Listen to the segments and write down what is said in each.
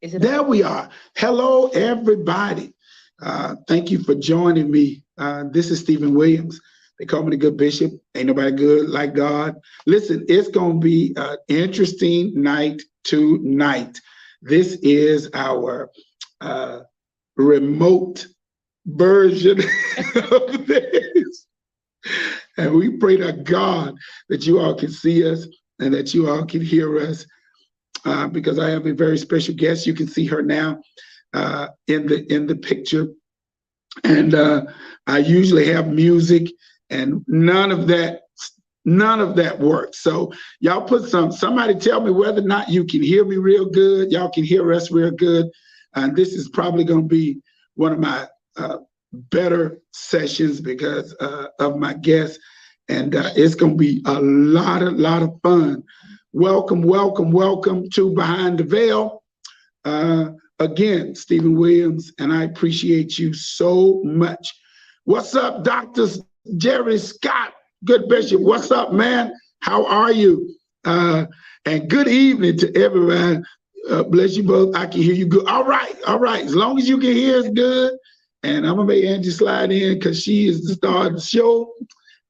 There we are. Hello, everybody. Thank you for joining me. This is Stephen Williams. They call me the good bishop. Ain't nobody good like God. Listen, it's going to be an interesting night tonight. This is our remote version of this. And we pray to God that you all can see us and that you all can hear us. Because I have a very special guest. You can see her now in the picture. And I usually have music, and none of that works. So y'all put somebody tell me whether or not you can hear me real good. Y'all can hear us real good. And this is probably going to be one of my better sessions because of my guests. And it's going to be a lot of fun. Welcome to Behind the Veil. Again, Stephen Williams, and I appreciate you so much. What's up, Dr. Jerry Scott? Good Bishop, what's up, man? How are you? And good evening to everyone. Bless you both. I can hear you good. All right. As long as you can hear us good. And I'm going to make Angie slide in because she is the star of the show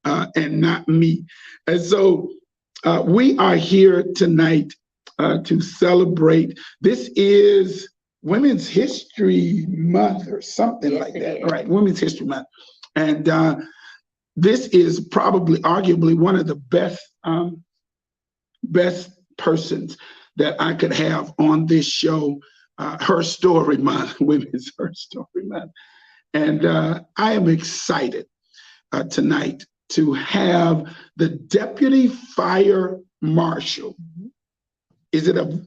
and not me. And so, we are here tonight to celebrate. This is Women's History Month or something like that, right? Women's History Month. And this is probably arguably one of the best persons that I could have on this show, Her Story Month, Women's Her Story Month. And I am excited tonight to have the Deputy Fire Marshal. Is it a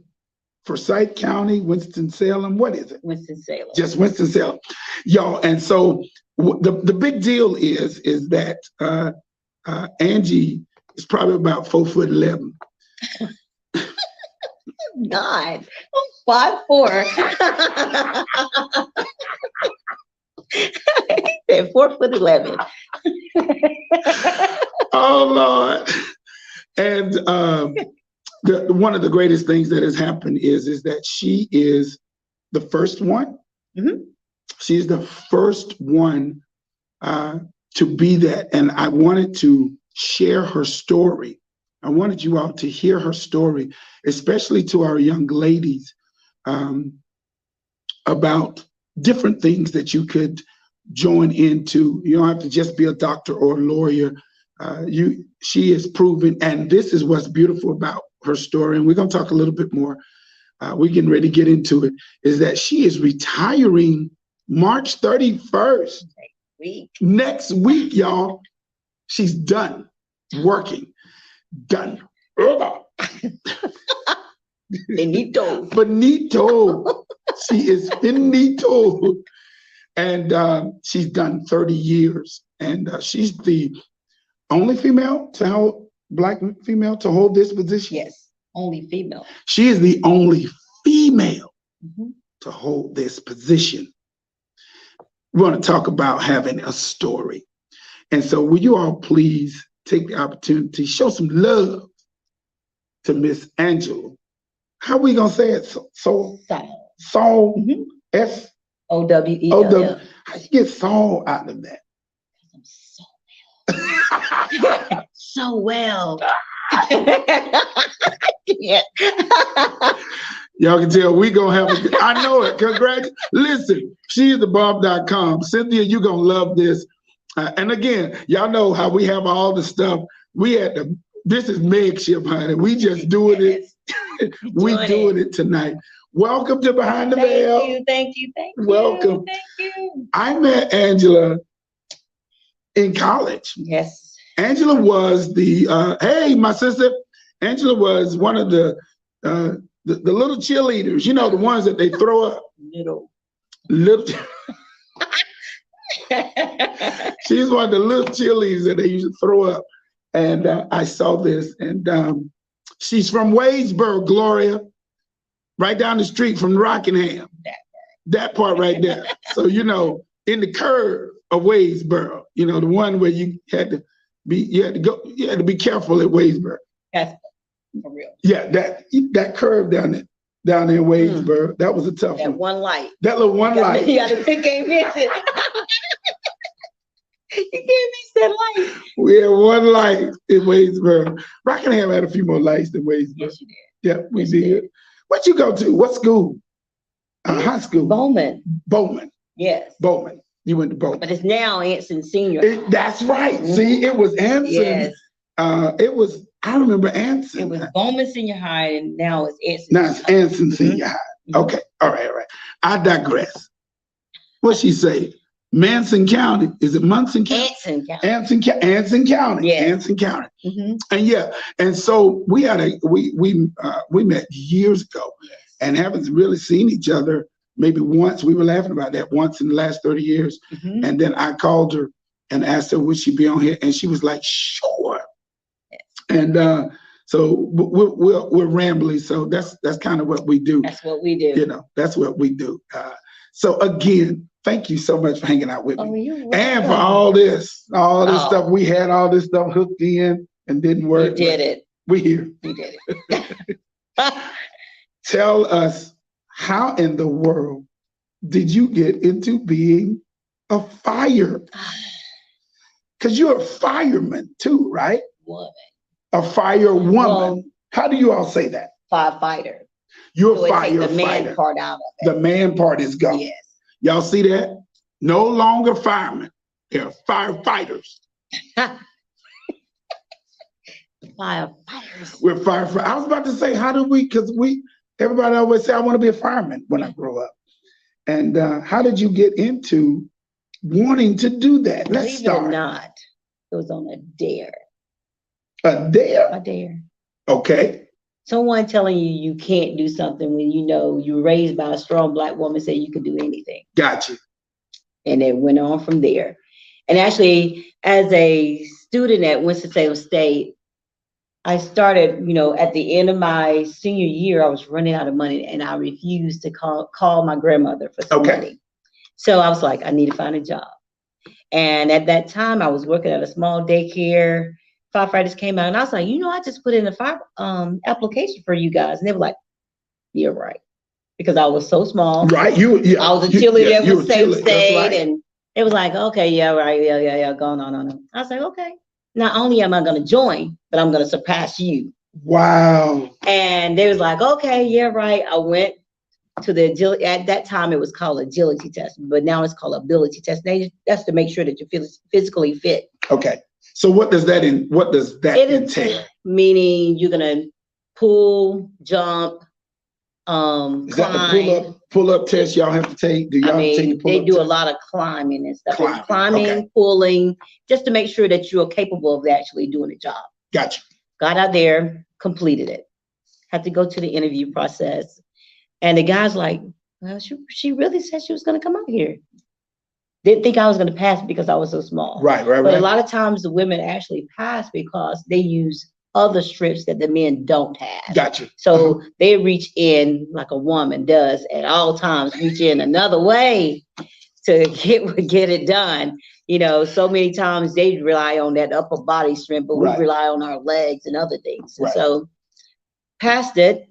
Forsyth County, Winston-Salem? What is it? Winston-Salem. Just Winston-Salem. Y'all, and so the big deal is that Angie is probably about 4'11". God, I'm 5'4". He said 4'11". Oh Lord! And one of the greatest things that has happened is that she is the first one. Mm-hmm. She's the first one to be that, and I wanted to share her story. I wanted you all to hear her story, especially to our young ladies, about different things that you could join into. You don't have to just be a doctor or a lawyer. She is proven, and this is what's beautiful about her story, and we're going to talk a little bit more. We're getting ready to get into it, is that she is retiring March 31st. Next week, y'all. She's done working. Done. Finito. She is finito. And she's done 30 years. And she's the only Black female to hold this position. Yes, only female. She is the only female to hold this position. We want to talk about having a story. And so will you all please take the opportunity, show some love to Miss Angela. How are we going to say it? Sowell? S-O-W-E-L-L. How you get Sowell out of that? So well. Yeah. Y'all can tell we gonna have I know it. Congrats. Listen, she's the Bob.com. Cynthia, you're gonna love this. And again, y'all know how we have all the stuff. This is makeshift, honey. We just doing it. We doing it tonight. Welcome to Behind the Veil. Thank you. Welcome. Thank you. I met Angela in college. Yes. Angela was hey, my sister. Angela was one of the little cheerleaders, the ones that they throw up. Little. She's one of the little cheerleaders that they used to throw up. And I saw this, and she's from Wadesboro, Gloria, right down the street from Rockingham. That part right there. So, in the curve of Wadesboro, the one where you had to be careful at Wadesboro. That's for real. Yeah, that curve down there. down there in Wadesboro. That was a tough That one. one light. That little one light. You can't miss it. You can't miss that light. We had one light in Wadesboro. Rockingham had a few more lights than Wadesboro. Yes, you did. Yeah, we Yes, you did. What you go to? What school? High school. Bowman. Bowman. Yes. Bowman. You went to Bowman. But it's now Anson Senior. That's right. See, it was Anson. Yes. I remember Anson. It was Bowman Senior High, and now it's Anson. Now it's Anson Senior High. Okay. All right. I digress. What she say? Manson County. Is it Munson County? Anson County. Anson County. Yes. Anson County. And so we had we met years ago, and haven't really seen each other maybe once. We were laughing about that once in the last 30 years. And then I called her and asked her, would she be on here? And she was like, sure. Yes. And so we're rambling. So that's kind of what we do. That's what we do. That's what we do. So again, thank you so much for hanging out with me. You're welcome. And for all this stuff. We had all this stuff hooked in and didn't work. You did it. We're here. You did it. Tell us, how in the world did you get into being a fire? Because you're a fireman too, right? Woman. A firewoman. Well, how do you all say that? Firefighter. You're so a firefighter. The man part out of it. The man part is gone. Yes. Y'all see that? No longer firemen. They're firefighters. Firefighters. We're firefighters. I was about to say, how do we, because everybody always say, I want to be a fireman when I grow up. And how did you get into wanting to do that? Let's start. Believe it or not, it was on a dare. A dare? A dare. Okay. Someone telling you can't do something when you know you're raised by a strong Black woman saying you can do anything. Gotcha. And it went on from there. And actually, as a student at Winston-Salem State, I started, at the end of my senior year, I was running out of money and I refused to call my grandmother for some money. So I was like, I need to find a job. And at that time, I was working at a small daycare. Firefighters came out and I was like, I just put in a fire application for you guys. And they were like, you're right. Because I was so small. Right. I was a cheerleader at Winston-Salem State. Right. And it was like, okay, yeah, right. Yeah. Going on. I was like, okay. Not only am I going to join, but I'm going to surpass you. Wow. And they was like, okay, yeah, right. I went to the agility. At that time, it was called agility test, but now it's called ability test. That's to make sure that you're physically fit. Okay. So what does that entail? Meaning you're going to pull, jump, Is climb. that the pull-up test y'all have to take? Do y'all take the they do test? a lot of climbing and stuff. Climbing, pulling, just to make sure that you're capable of actually doing the job. Gotcha. Got out there, completed it. Had to go to the interview process. And the guy's like, well, she really said she was going to come out here. Didn't think I was going to pass because I was so small. Right. But a lot of times the women actually pass because they use other strips that the men don't have. Gotcha. So they reach in like a woman does at all times, reach in another way to get it done. So many times they rely on that upper body strength, but we rely on our legs and other things. Right. So passed it,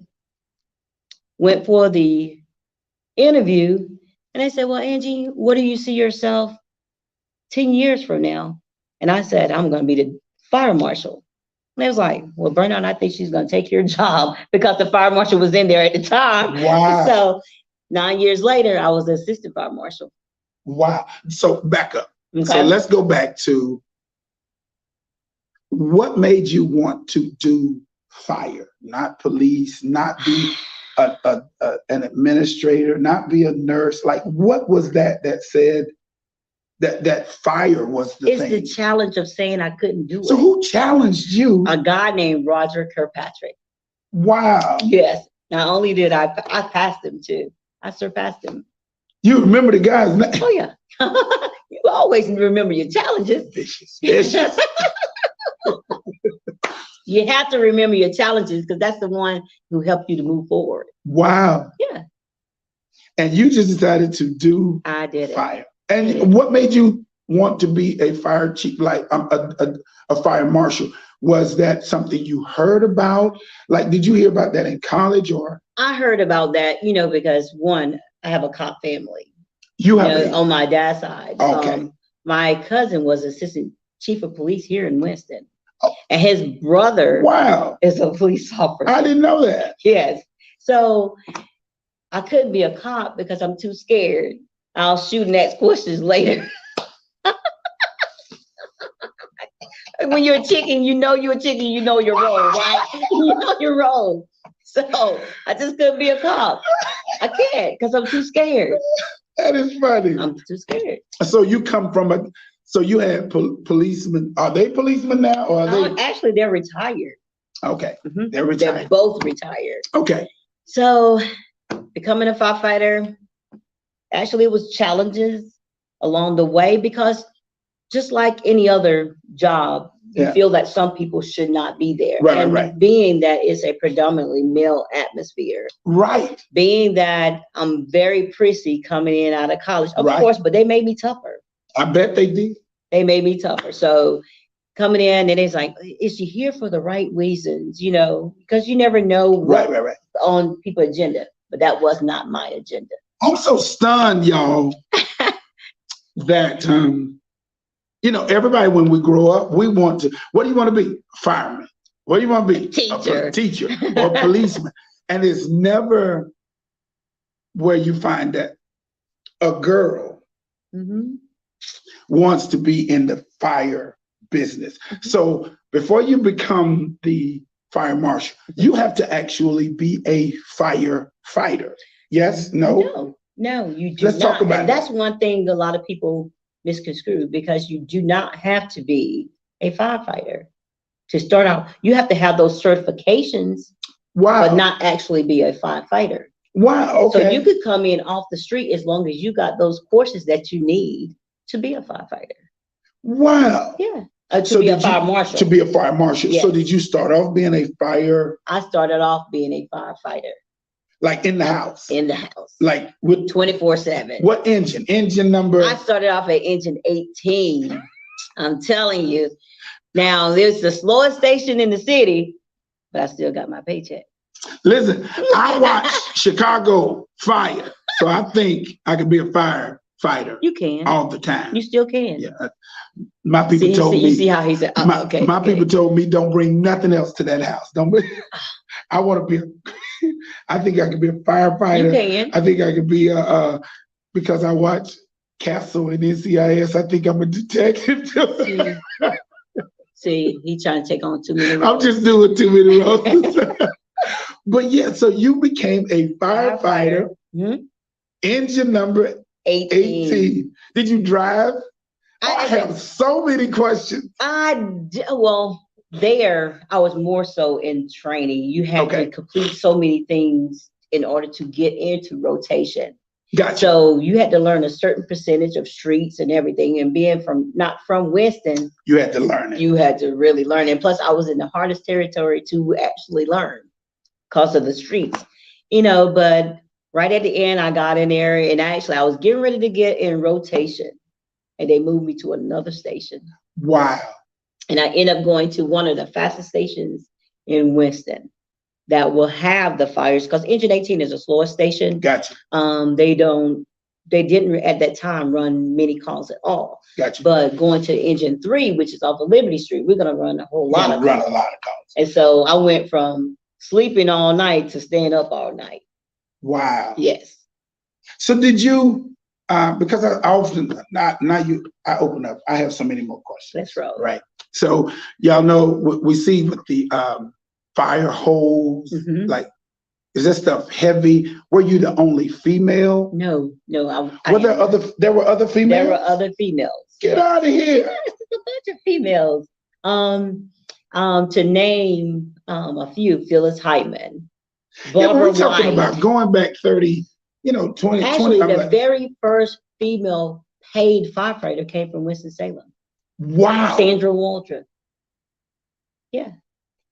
went for the interview, and they said, well, Angie, what do you see yourself 10 years from now? And I said, I'm going to be the fire marshal. And they was like, well, Bernard, I think she's going to take your job because the fire marshal was in there at the time. Wow. So 9 years later, I was the assistant fire marshal. Wow. So back up. Okay. So let's go back to what made you want to do fire, not police, not be an administrator, not be a nurse. Like, what was that said that fire was the thing? It's the challenge of saying I couldn't do it. So who challenged you? A guy named Roger Kirkpatrick. Wow. Yes. Not only did I passed him too. I surpassed him. You remember the guy's name? Oh yeah. You always remember your challenges. Vicious. You have to remember your challenges because that's the one who helped you to move forward. Wow. Yeah. And you just decided to do I did it. fire. And what made you want to be a fire chief, like a fire marshal? Was that something you heard about? Like, did you hear about that in college or? I heard about that, because one, I have a cop family. You have On my dad's side. Okay. My cousin was assistant chief of police here in Winston. Oh. And his brother Wow. is a police officer. I didn't know that. Yes. So I couldn't be a cop because I'm too scared. I'll shoot and ask questions later. When you're a chicken, you're a chicken, you know your role, right? You know your role. So I just couldn't be a cop. I can't because I'm too scared. That is funny. I'm too scared. So you come from so you had policemen. Are they policemen now, or are they? Actually, they're retired. Okay, Mm-hmm. They're retired. They're both retired. Okay. So becoming a firefighter, actually, it was challenges along the way because just like any other job, you feel that some people should not be there. Right. Being that it's a predominantly male atmosphere. Right. Being that I'm very prissy coming in out of college, of course, but they made me tougher. I bet they did. They made me tougher. So coming in, and it's like, is she here for the right reasons? Because you never know what on people's agenda. But that was not my agenda. I'm so stunned, y'all, that everybody, when we grow up, we want to, what do you want to be? Fireman. What do you want to be? Teacher. A teacher or policeman. And it's never where you find that a girl wants to be in the fire business. So before you become the fire marshal, you have to actually be a firefighter. Yes? No, you do Let's not. talk about and that's one thing a lot of people misconstrue, because you do not have to be a firefighter to start out. You have to have those certifications, but not actually be a firefighter. Wow. Okay. So you could come in off the street as long as you got those courses that you need to be a firefighter. Wow. Yeah. To be a fire marshal. To be a fire marshal. Yes. So did you start off being a fire? I started off being a firefighter. Like in the house? In the house. Like with 24/7. What engine? Engine number? I started off at engine 18. I'm telling you. Now, there's the slowest station in the city, but I still got my paycheck. Listen, I watch Chicago Fire, so I think I could be a firefighter. You can. All the time. You still can. Yeah. My people told me. You see how he said, my people told me, don't bring nothing else to that house. Don't bring. I want to be I think I could be a firefighter. You can. I think I could be because I watch Castle and NCIS, I think I'm a detective. See, he's trying to take on too many roles. I'm just doing too many roles. But yeah, so you became a firefighter. Engine number 18. Did you drive? I have so many questions. There, I was more so in training. You had to complete so many things in order to get into rotation. Gotcha. So you had to learn a certain percentage of streets and everything. And being not from Winston, you had to learn it. You had to really learn it. And plus, I was in the hardest territory to actually learn because of the streets, But right at the end, I got in there, and I was getting ready to get in rotation, and they moved me to another station. Wow. And I ended up going to one of the fastest stations in Winston that will have the fires, because engine 18 is a slower station. Gotcha. They didn't at that time run many calls at all. Gotcha. But going to engine 3, which is off of Liberty Street, we're gonna run a lot of calls. And so I went from sleeping all night to staying up all night. Wow. Yes. So did you because I often I open up, I have so many more questions. Let's roll. Right. So y'all know we see with the fire hose, like, is that stuff heavy? Were you the only female? No. There were other females? There were other females. Get out of here. Yes, a bunch of females. To name a few, Phyllis Hyman. We're talking about going back 30, 20. Actually, the very first female paid firefighter came from Winston-Salem. Wow. Sandra Waldron. Yeah.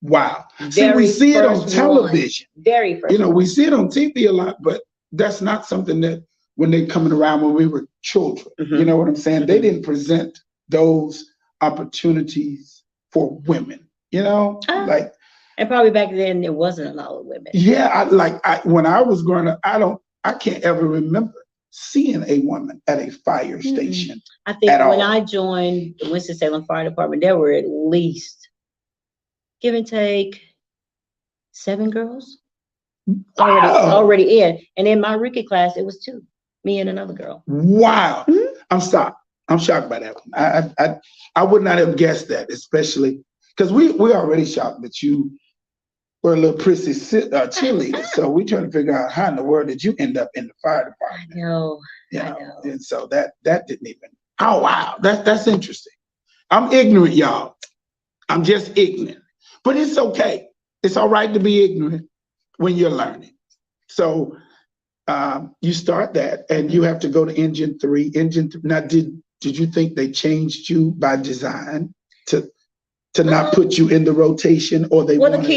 Wow. See, we see it on television. Very first. We see it on TV a lot, but that's not something that when they're coming around when we were children. You know what I'm saying? They didn't present those opportunities for women, like And probably back then there wasn't a lot of women. Yeah, when I was growing up, I can't ever remember seeing a woman at a fire station. I think at when all. I joined the Winston-Salem Fire Department, there were at least, give and take, 7 girls Wow. already in. And in my rookie class, it was 2, me and another girl. Wow. I'm shocked by that one. I would not have guessed that, especially because we already shocked that you were a little prissy cheerleader. So we trying to figure out how in the world did you end up in the fire department? I know. And so that didn't even. Oh wow, that's interesting. I'm ignorant, y'all. I'm just ignorant, but it's okay. It's all right to be ignorant when you're learning. So you start that, and you have to go to Engine 3. Now, did you think they changed you by design to not put you in the rotation, or they wanted? The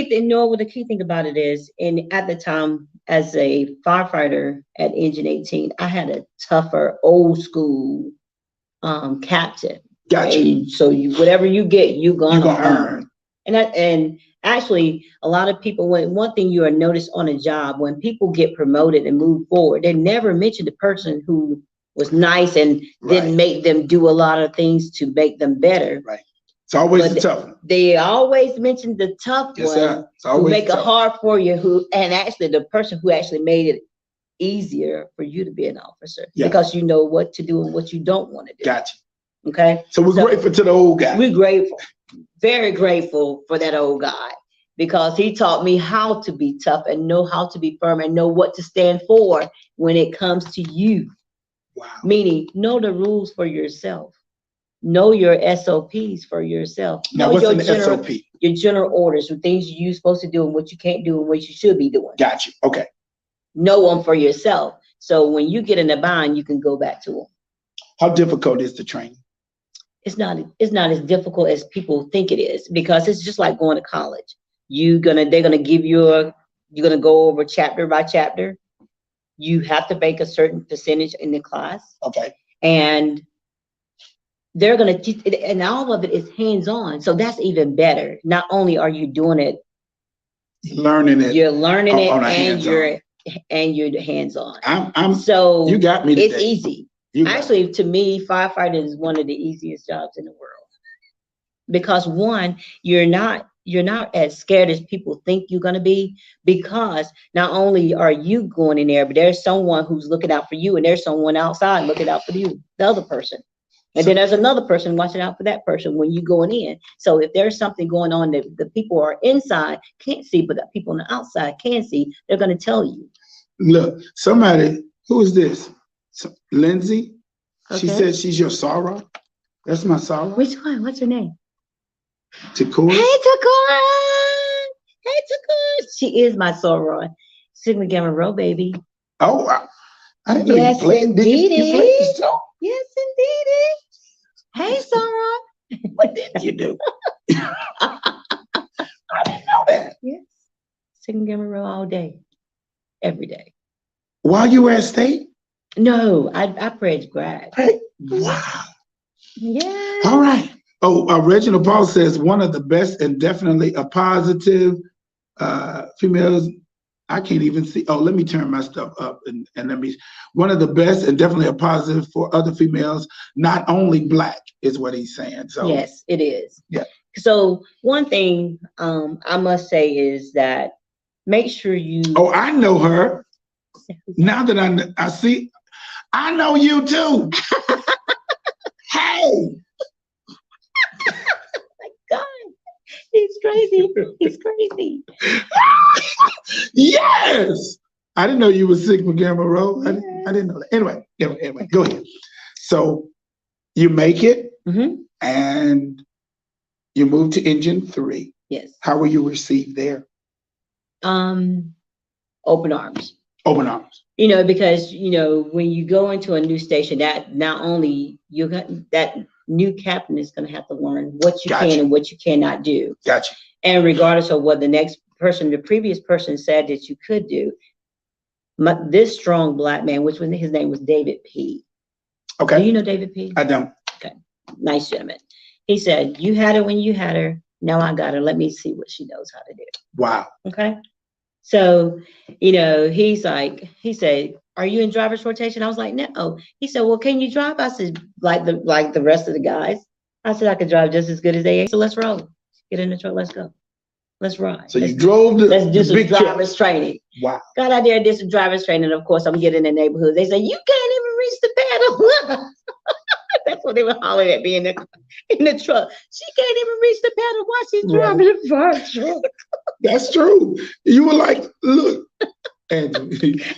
key thing about it is, and at the time, as a firefighter at Engine 18, I had a tougher, old school captain. Gotcha. And so whatever you get, you're gonna earn. And actually, a lot of people, one thing you are noticed on a job, when people get promoted and move forward, they never mention the person who was nice and didn't make them do a lot of things to make them better. Right. It's always the tough one. They always mention the tough one It's who make it hard for you, and actually the person who actually made it easier for you to be an officer, because you know what to do and what you don't want to do. Gotcha. Okay. So we're grateful to the old guy. We're grateful, very grateful for that old guy, because he taught me how to be tough and know how to be firm and know what to stand for when it comes to you. Wow. Meaning, know the rules for yourself. Know your SOPs for yourself. Now, know what's your an SOP? Your general orders, the things you're supposed to do and what you can't do and what you should be doing. Got you. Okay. Know them for yourself. So when you get in a bind, you can go back to them. How difficult is the training? It's not as difficult as people think it is, because it's just like going to college. They're gonna give you you're gonna go over chapter by chapter. You have to make a certain percentage in the class. Okay. And they're gonna teach it, and all of it is hands-on. So that's even better. Not only are you doing it, learning it. You're learning it, and you're hands-on. So you got me today. It's easy. Actually, to me, firefighting is one of the easiest jobs in the world, because one, you're not as scared as people think you're going to be, because not only are you going in there, but there's someone who's looking out for you, and there's someone outside looking out for you, the other person. And then there's another person watching out for that person when you're going in. So if there's something going on that the people are inside can't see, but the people on the outside can see, they're going to tell you. Look, somebody, who is this? Lindsay? Okay. She says she's your Sarah. That's my Sarah. Which one? What's her name? Takora. Hey, Takora. Hey, Takora. She is my Sarah. Sigma Gamma Rho, baby. Oh, I didn't know you played. Did you play this song? Yes, indeed. Hey, Sarah. What did you do? I didn't know that. Yes. Sigma Gamma Rho all day. Every day. While you were at state? No, I prayed grad. Wow. Yeah. All right. Oh, Reginald Paul says one of the best and definitely a positive females. I can't even see. Oh, let me turn my stuff up and let me. One of the best and definitely a positive for other females, not only Black, is what he's saying. So yes, it is. Yeah. So one thing I must say is that make sure you. Oh, I know her. Now that I see, I know you too. Hey. My God. He's crazy. He's crazy. Yes. I didn't know you were Sigma Gamma Rho. I didn't know that. Anyway, go ahead. So you make it, and you move to Engine 3. Yes. How were you received there? Open arms. Open arms. Because when you go into a new station, that not only that new captain is going to have to learn what you can and what you cannot do. Gotcha. And regardless of what the previous person said that you could do, this strong Black man, which his name was David P. Okay. Do you know David P? I don't. Okay. Nice gentleman. He said, you had her when you had her. Now I got her. Let me see what she knows how to do. Wow. Okay. So, he said, "Are you in driver's rotation?" I was like, "No." He said, "Well, can you drive?" I said, like the rest of the guys. I said, "I could drive just as good as they." So let's roll. Get in the truck. Let's go. Let's ride. So you drove the Let's do some big driver's training. Wow. Got out there, did some driver's training. Of course, I'm getting in the neighborhood. They say, "You can't even reach the pedal." That's what they were hollering at me in the truck. She can't even reach the pedal while she's driving the fire truck. That's true. You were like, look, Andrew.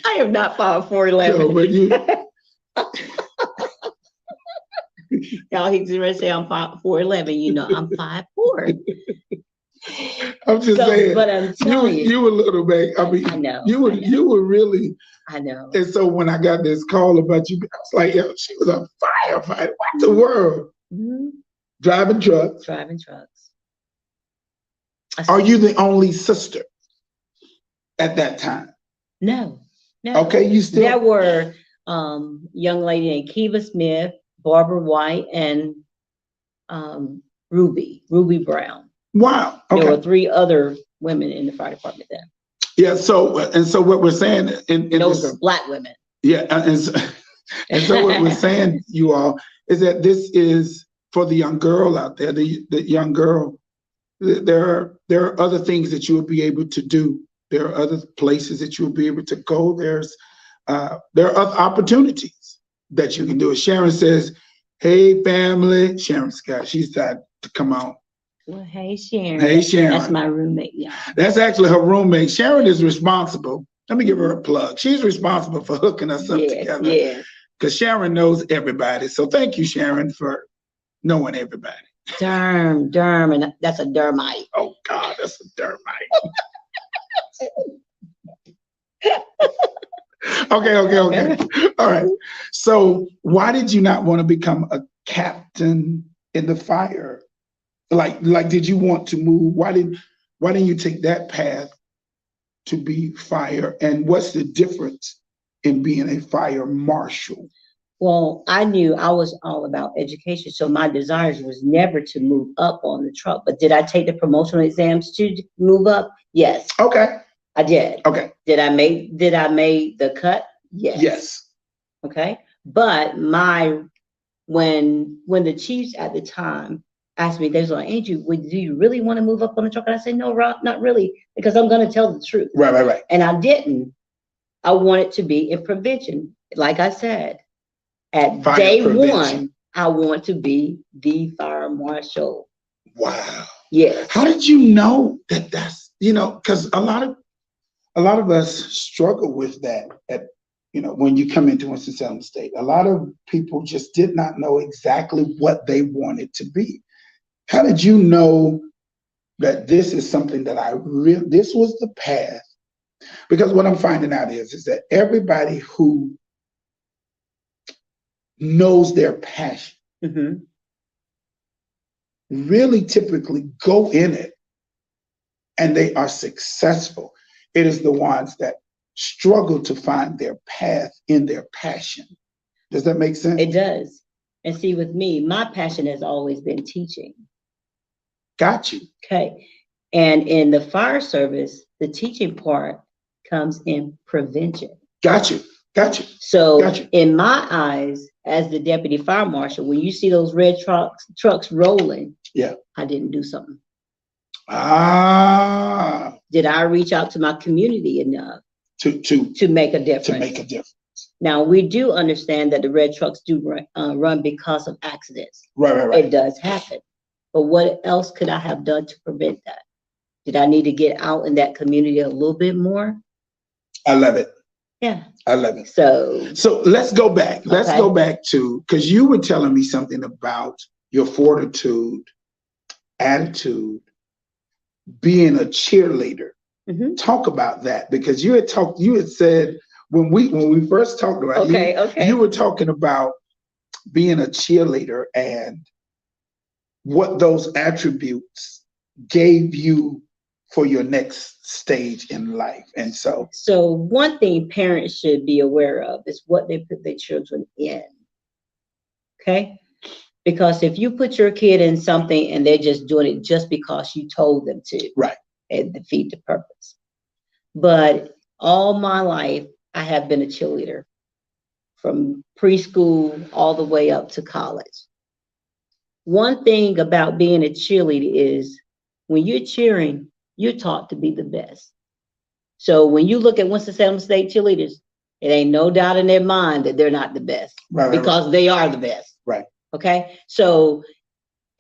I am not 5'4" No, but you. Y'all, he's going to say I'm 5'4" I'm 5'4". I'm just saying. But I'm telling you were little, man. I mean, I know. You were really. I know. And so when I got this call about you, I was like, yo, she was a firefighter. What the world? Mm-hmm. Driving trucks. Driving trucks. Are you the only sister at that time? No. Okay, you still. There were young lady named Kiva Smith, Barbara White, and Ruby Brown. Wow. Okay. There were 3 other women in the fire department then. Yeah. So what we're saying in those are Black women. Yeah, and so what we're saying, you all, is that this is for the young girl out there. The young girl. There are other things that you will be able to do. There are other places that you will be able to go. There are other opportunities that you can do it. Sharon says, "Hey, family." Sharon Scott, she's decided to come out. Well, hey, Sharon. Hey, Sharon. That's my roommate. Yeah. That's actually her roommate. Sharon is responsible. Let me give her a plug. She's responsible for hooking us up together. Yeah. Because Sharon knows everybody. So thank you, Sharon, for knowing everybody. Derm, and that's a dermite. Oh God, that's a dermite. Okay. All right. So why did you not want to become a captain in the fire? Like did you want to move? Why didn't you take that path to be fire? And what's the difference in being a fire marshal? Well, I knew I was all about education, so my desires was never to move up on the truck. But did I take the promotional exams to move up? Yes. Okay. I did. Okay. Did I make the cut? Yes. Yes. Okay. But when the chiefs at the time asked me, they was like, "Andrew, do you really want to move up on the truck?" And I said, "No, Rob, not really, because I'm going to tell the truth." Right. And I didn't. I wanted to be in prevention. Like I said, at fire day prevention. 1, I want to be the fire marshal. Wow. Yes. How did you know that that's, because a lot of us struggle with that when you come into Winston-Salem State. A lot of people just did not know exactly what they wanted to be. How did you know that this is something that this was the path? Because what I'm finding out is that everybody who knows their passion really typically go in it and they are successful. It is the ones that struggle to find their path in their passion. Does that make sense? It does. And see, with me, my passion has always been teaching. Got you. Okay. And in the fire service, the teaching part comes in prevention. Got you. So in my eyes, as the deputy fire marshal, when you see those red trucks rolling, yeah, I didn't do something. Did I reach out to my community enough to make a difference? Now, we do understand that the red trucks do run because of accidents. Right. It does happen. But what else could I have done to prevent that? Did I need to get out in that community a little bit more? I love it. Yeah. I love it. So let's go back. Let's go back to, because you were telling me something about your fortitude, attitude, being a cheerleader. Talk about that, because you had said when we first talked about you were talking about being a cheerleader and what those attributes gave you for your next stage in life. And so one thing parents should be aware of is what they put their children in. Okay? Because if you put your kid in something and they're just doing it just because you told them to, Right. it defeats the purpose. But all my life, I have been a cheerleader from preschool all the way up to college. One thing about being a cheerleader is when you're cheering, you're taught to be the best. So when you look at Winston-Salem State cheerleaders, it ain't no doubt in their mind that they're not the best, because they are the best. Right. Okay. So,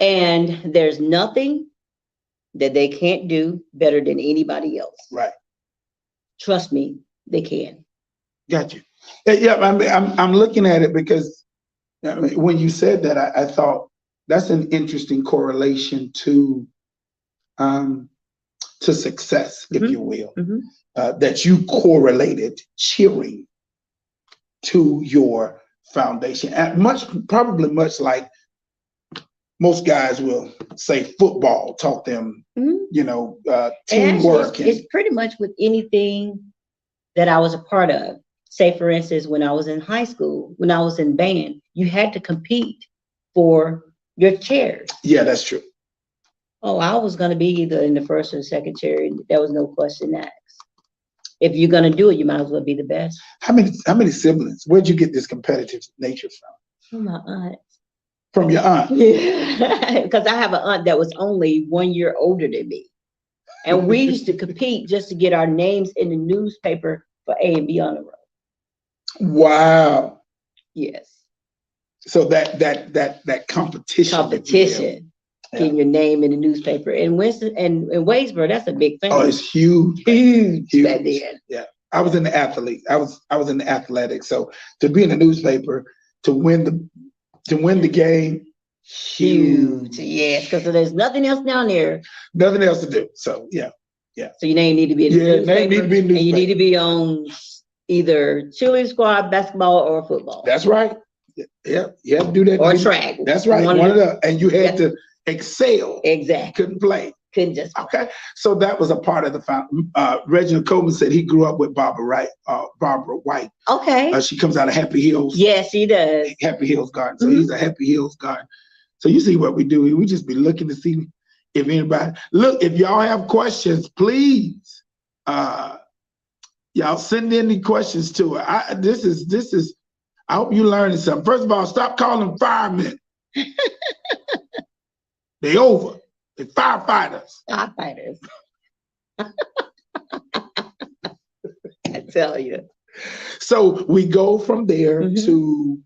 and there's nothing that they can't do better than anybody else. Right. Trust me, they can. Got you. Yeah, I'm looking at it because when you said that, I thought that's an interesting correlation to success, if you will. That you correlated cheering to your foundation, and probably much like most guys will say football taught them, teamwork. It's pretty much with anything that I was a part of. Say, for instance, when I was in high school, when I was in band, you had to compete for your chairs. Yeah, that's true. Oh, I was going to be either in the first or second chair. There was no question asked. If you're going to do it, you might as well be the best. How many siblings? Where'd you get this competitive nature from? From my aunt. From your aunt? Yeah, because I have an aunt that was only 1 year older than me. And we used to compete just to get our names in the newspaper for A and B on the road. Wow. Yes. So that competition. Getting your name in the newspaper. In Winston and in Waysboro, that's a big thing. Oh, it's huge. Huge back then. Yeah. I was in the athlete. I was in the athletics. So to be in the newspaper, to win the game, huge. Yes, because there's nothing else down there. Nothing else to do. So yeah. So your name need to be in the newspaper. Need to be in the newspaper. And you need to be on either cheerleading squad, basketball, or football. That's right. Yeah, you have to do that. Or track. That's right. One of the, and you had to excel. Exactly. Couldn't play. Couldn't just. Okay. So that was a part of the fountain. Reginald Coleman said he grew up with Barbara White. Okay. She comes out of Happy Hills. Yes, she does. Happy Hills Garden. So he's a Happy Hills Garden. So you see what we do. We just be looking to see if anybody if y'all have questions, please. Y'all send in the questions to her. This is. I hope you learning something. First of all, stop calling them firemen. They over. They're firefighters. Firefighters. I tell you. So we go from there to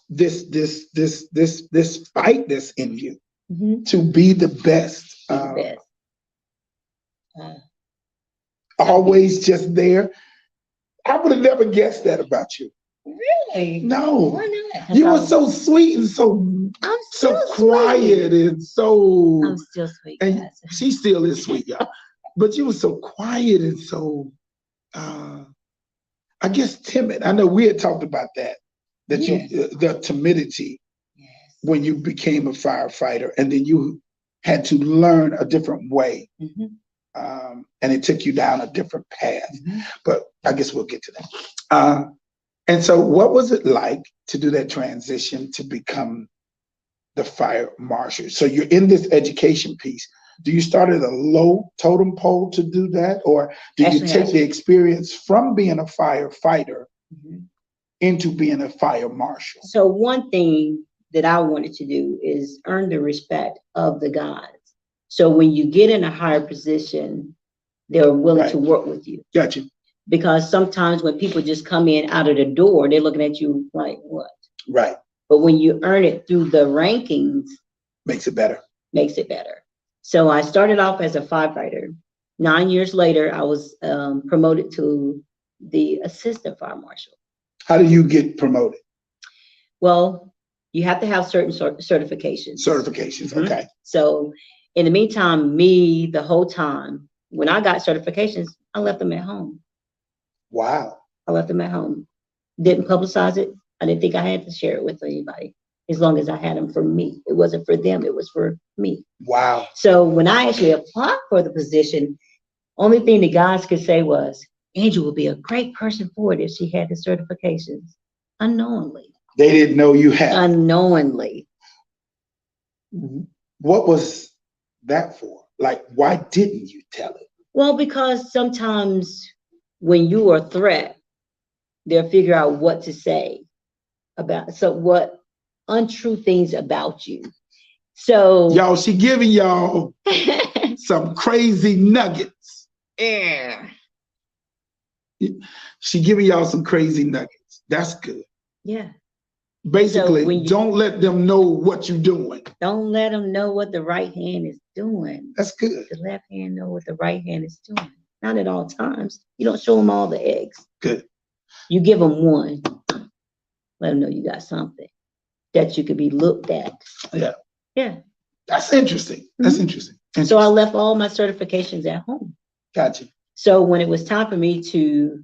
this fight that's in you to be the best. Always just there. I would have never guessed that about you. Really? No. Why not? You were so sweet and so quiet sweet. and so. I'm still sweet. And guys. she still is sweet, y'all. But you were so quiet and so, I guess, timid. I know we had talked about that. Yes. The timidity when you became a firefighter, and then you had to learn a different way. And it took you down a different path. But I guess we'll get to that. And so what was it like to do that transition to become the fire marshal? So you're in this education piece. Do you start at a low totem pole to do that? Or do you take the experience from being a firefighter into being a fire marshal? So one thing that I wanted to do is earn the respect of the gods. So when you get in a higher position, they're willing to work with you. Gotcha. Because sometimes when people just come in out of the door, they're looking at you like, what? Right. But when you earn it through the rankings, makes it better. So I started off as a firefighter. 9 years later, I was promoted to the assistant fire marshal. How do you get promoted? Well, you have to have certain certifications. Okay. So in the meantime, the whole time, when I got certifications, I left them at home. Wow. I left them at home. Didn't publicize it. I didn't think I had to share it with anybody as long as I had them for me. It wasn't for them. It was for me. Wow. So when I actually applied for the position, only thing the guys could say was, Angel would be a great person for it if she had the certifications. Unknowingly. They didn't know you had. Unknowingly. What was that for? Like, why didn't you tell it? Well, because sometimes when you are a threat, they'll figure out what to say about, so what untrue things about you. So Y'all, she giving y'all some crazy nuggets. yeah. She giving y'all some crazy nuggets. That's good. Yeah. Basically, So when you, don't let them know what you're doing. don't let them know what the right hand is doing. That's good. The left hand know what the right hand is doing. Not at all times. You don't show them all the eggs. Good. You give them one. Let them know you got something that you could be looked at. Yeah. Yeah. That's interesting. That's interesting. So I left all my certifications at home. Gotcha. So when it was time for me to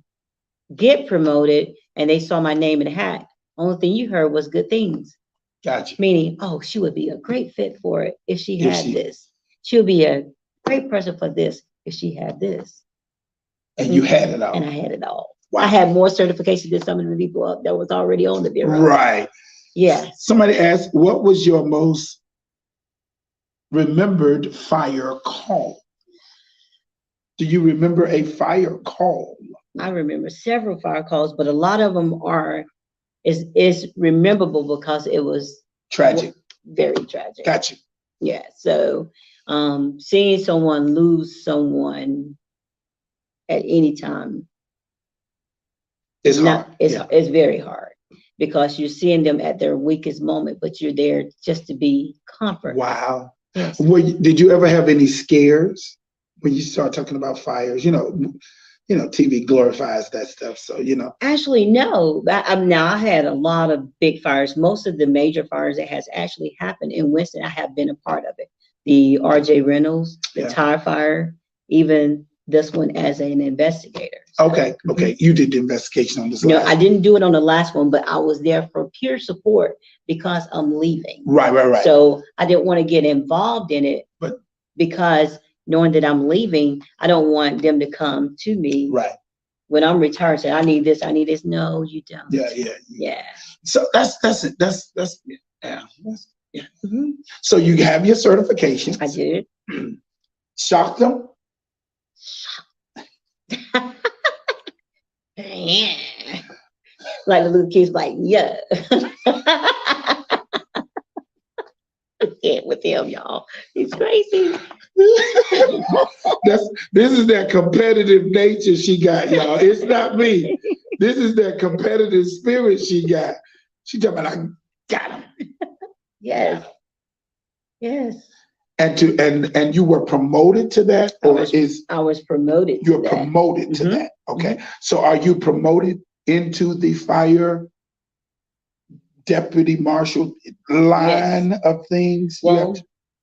get promoted and they saw my name in the hat, only thing you heard was good things. Gotcha. Meaning, oh, she would be a great fit for it if she had this. She would be a great person for this if she had this. And you had it all. And I had it all. Wow. I had more certifications than some of the people that was already on the bureau. Right. Yeah. Somebody asked, what was your most remembered fire call? Do you remember a fire call? I remember several fire calls, but a lot of them is rememberable because it was tragic. Very tragic. Gotcha. Yeah. So seeing someone lose someone at any time is hard. It's very hard because you're seeing them at their weakest moment, but you're there just to be comfort. Wow. Yes. Did you ever have any scares when you start talking about fires? You know, TV glorifies that stuff. So, Actually, no. Now I had a lot of big fires. Most of the major fires that has actually happened in Winston, I have been a part of it. The R.J. Reynolds, the tire fire, even this one as an investigator. So, okay. You did the investigation on this. No, I didn't do it on the last one, but I was there for pure support because I'm leaving. Right. So I didn't want to get involved in it, but because knowing that I'm leaving, I don't want them to come to me. Right. When I'm retired, say, I need this, I need this. No, you don't. Yeah. So that's it. That's yeah. Mm-hmm. So you have your certification. I did. Shocked them? Yeah. Like the little kids, like, yeah. I can't with him, y'all. He's crazy. This is that competitive nature she got, y'all. It's not me. This is that competitive spirit she got. She talking about, I got him. Yes. Yes. And you were promoted to that, or I was promoted. You're promoted to that. Okay. Mm-hmm. So are you promoted into the fire deputy marshal line of things? Well,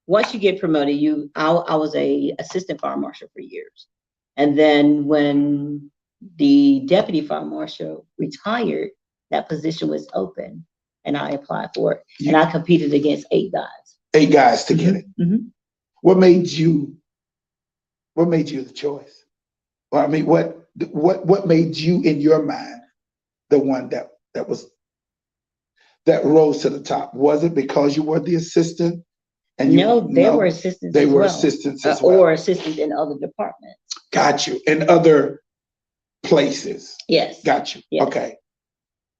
once you get promoted, I was a assistant fire marshal for years. And then when the deputy fire marshal retired, that position was open and I applied for it. And I competed against 8 guys. 8 guys to get it. Mm-hmm. What made you the choice? Well, I mean, what made you in your mind the one that rose to the top? Was it because you were the assistant? And there were assistants. They were assistants as well. Or assistants in other departments. Got you. In other places. Yes. Got you. Yes. Okay.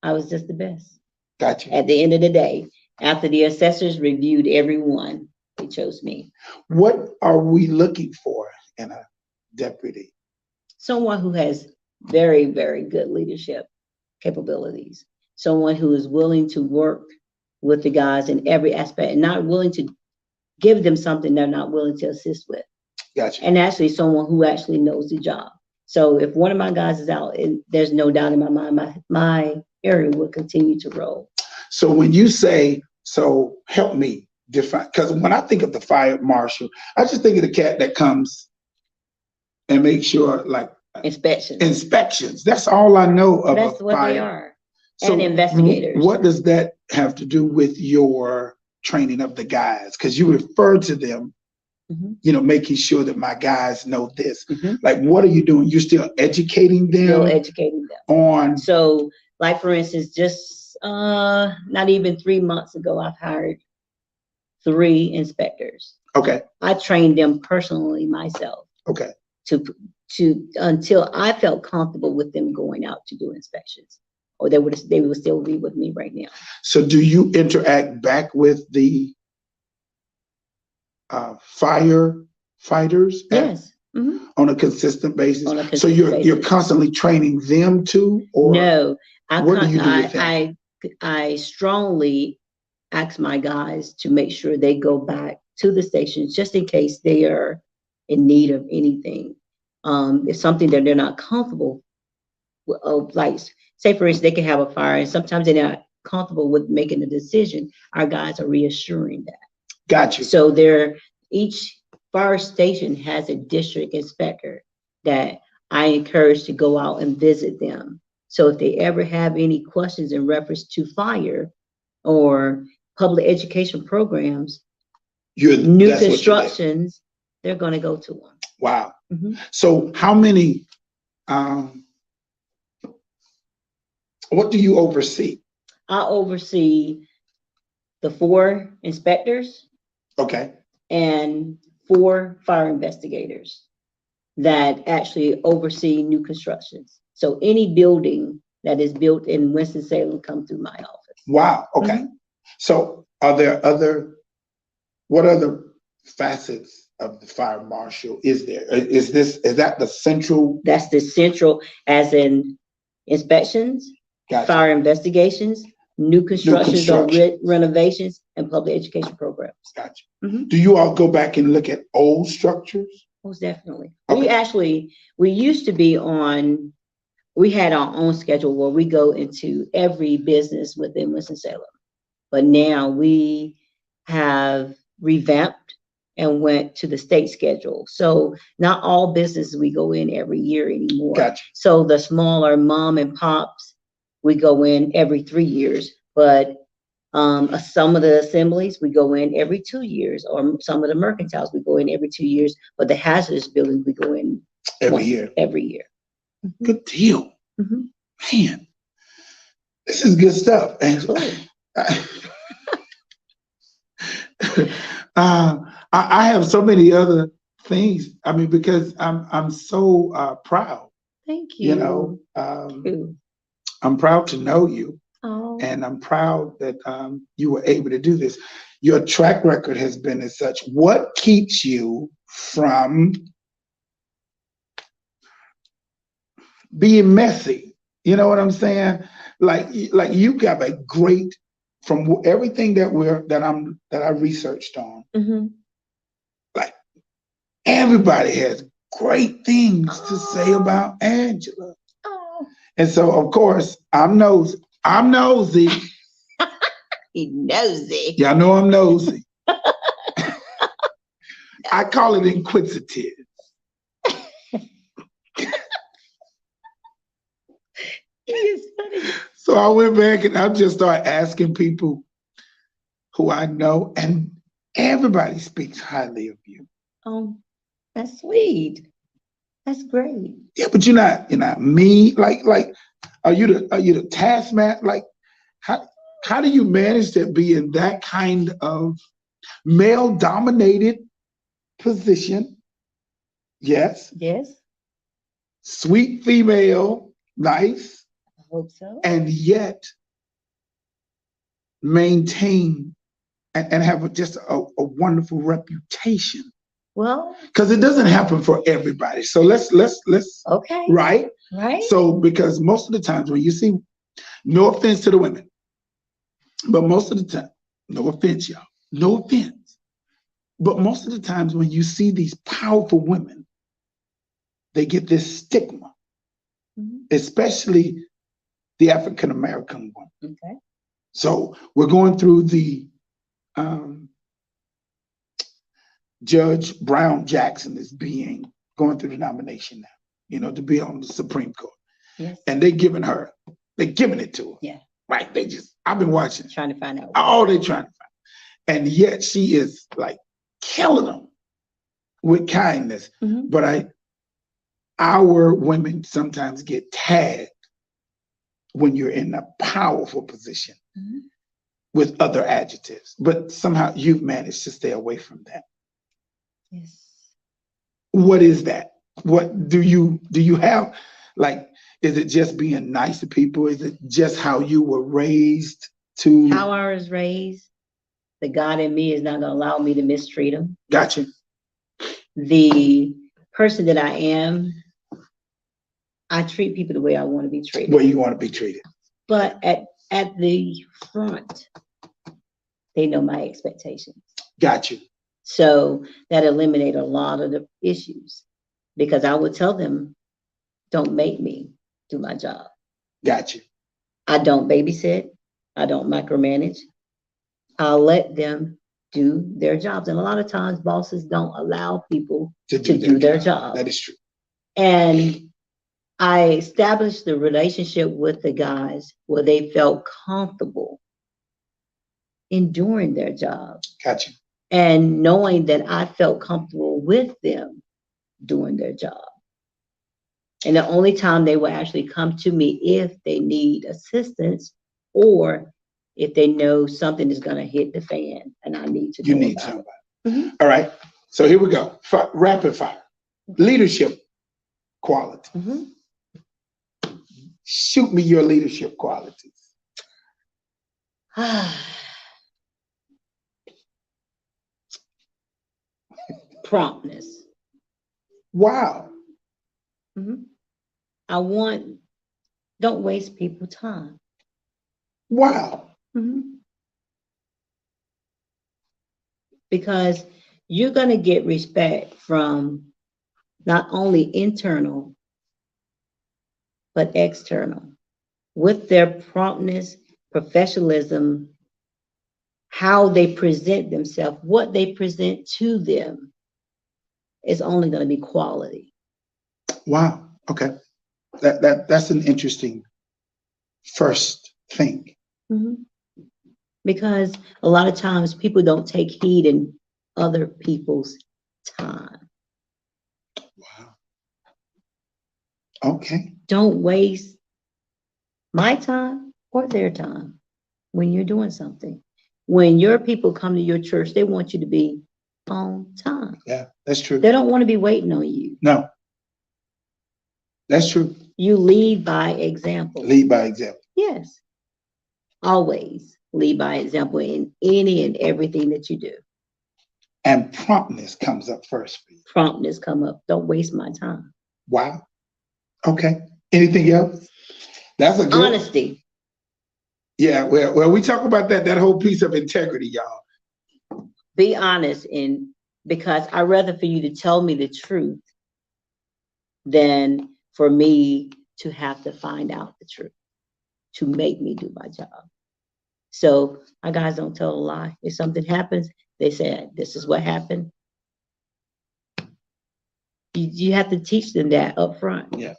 I was just the best. Got you. At the end of the day, after the assessors reviewed everyone, they chose me. What are we looking for in a deputy? Someone who has very, very good leadership capabilities. Someone who is willing to work with the guys in every aspect and not willing to give them something they're not willing to assist with. Gotcha. And actually someone who actually knows the job. So if one of my guys is out, there's no doubt in my mind, my area will continue to roll. So when you say, so help me define, because when I think of the fire marshal, I just think of the cat that comes and makes sure, like, Inspections. That's all I know of. That's what fire. They are. So and investigators. What does that have to do with your training of the guys? Because you refer to them, making sure that my guys know this. Like, what are you doing? You're still educating them? Still educating them. On. So, like, for instance, just not even 3 months ago, I've hired 3 inspectors. Okay. I trained them personally myself. Okay. To until I felt comfortable with them going out to do inspections, or they would still be with me right now. So do you interact back with the firefighters? Yes. On a consistent basis? On a consistent so you're basis. constantly training them too, or no? What do you do with that? I strongly ask my guys to make sure they go back to the stations just in case they are in need of anything. If something that they're not comfortable with, like say for instance, they can have a fire and sometimes they're not comfortable with making a decision. Our guys are reassuring that. Got you. So each fire station has a district inspector that I encourage to go out and visit them. So if they ever have any questions in reference to fire or public education programs, new constructions, they're going to go to them. Wow. So how many, what do you oversee? I oversee the 4 inspectors. Okay. And 4 fire investigators that actually oversee new constructions. So any building that is built in Winston-Salem come through my office. Wow. Okay. So are there what other facets of the fire marshal is there? Is that the central? That's the central, as in inspections, fire investigations, new constructions or renovations, and public education programs. Gotcha. Do you all go back and look at old structures? Most definitely. Okay. We used to be we had our own schedule where we go into every business within Winston-Salem. But now we have revamped and went to the state schedule. So not all businesses we go in every year anymore. Gotcha. So the smaller mom and pops, we go in every 3 years. But some of the assemblies we go in every 2 years, or some of the mercantiles we go in every 2 years. But the hazardous buildings we go in every year. Every year. Good deal. Man, this is good stuff. And I have so many other things. I mean, because I'm so proud. Thank you. You know, I'm proud to know you. Oh. And I'm proud that you were able to do this. Your track record has been as such. What keeps you from being messy? You know what I'm saying? Like you got a great, from everything that I researched on. Like everybody has great things to say about Angela. And so of course I'm nosy. He nosy. Y'all know I'm nosy. I call it inquisitive. So I went back and I just started asking people who I know, and everybody speaks highly of you. Oh, that's sweet. That's great. Yeah, but you're not mean. Like, are you the taskmaster? Like, how do you manage to be in that kind of male-dominated position? Yes. Yes. Sweet female, nice. I hope so. And yet maintain and have just a wonderful reputation. Well, because it doesn't happen for everybody. So let's okay. Right. So because most of the times when you see, no offense to the women, but most of the time, no offense, y'all, no offense, but most of the times when you see these powerful women, they get this stigma, especially the African American one. Okay. So we're going through the Judge Brown Jackson is going through the nomination now, to be on the Supreme Court. Yes. And they're giving it to her. Yeah. Right. I've been watching. Trying to find out. Oh, they're trying to find. And yet she is like killing them with kindness. But our women sometimes get tagged when you're in a powerful position. with other adjectives, but somehow you've managed to stay away from that. Yes. What is that? What do you have? Like, is it just being nice to people? Is it just how you were raised to? How I was raised, the God in me is not going to allow me to mistreat him. Gotcha. The person that I am, I treat people the way I want to be treated. Where you want to be treated. But at the front, they know my expectations. Got you. So that eliminated a lot of the issues because I would tell them, don't make me do my job. Got you. I don't babysit. I don't micromanage. I'll let them do their jobs. And a lot of times bosses don't allow people to do their job. That is true. And I established the relationship with the guys where they felt comfortable in doing their job. Got you. And knowing that I felt comfortable with them doing their job. And the only time they will actually come to me if they need assistance or if they know something is going to hit the fan and I need to. You need somebody. Mm-hmm. All right. So here we go. Rapid fire. Leadership quality. Mm-hmm. Shoot me your leadership qualities. Promptness. Wow. Mm-hmm. Don't waste people's time. Wow. Mm-hmm. Because you're going to get respect from not only internal, but external. With their promptness, professionalism, how they present themselves, what they present to them is only going to be quality. Wow. Okay. That's an interesting first thing. Mm-hmm. Because a lot of times people don't take heed in other people's time. Wow. Okay. Don't waste my time or their time when you're doing something. When your people come to your church, they want you to be on time. Yeah, that's true. They don't want to be waiting on you. No. That's true. You lead by example. Lead by example. Yes. Always lead by example in any and everything that you do. And promptness comes up first for you. Promptness come up. Don't waste my time. Wow. Okay. Anything else? That's a good honesty. Yeah, well, we talk about that whole piece of integrity, y'all. Be honest, because I'd rather for you to tell me the truth than for me to have to find out the truth to make me do my job. So my guys don't tell a lie. If something happens, they say, this is what happened. You have to teach them that up front. Yeah.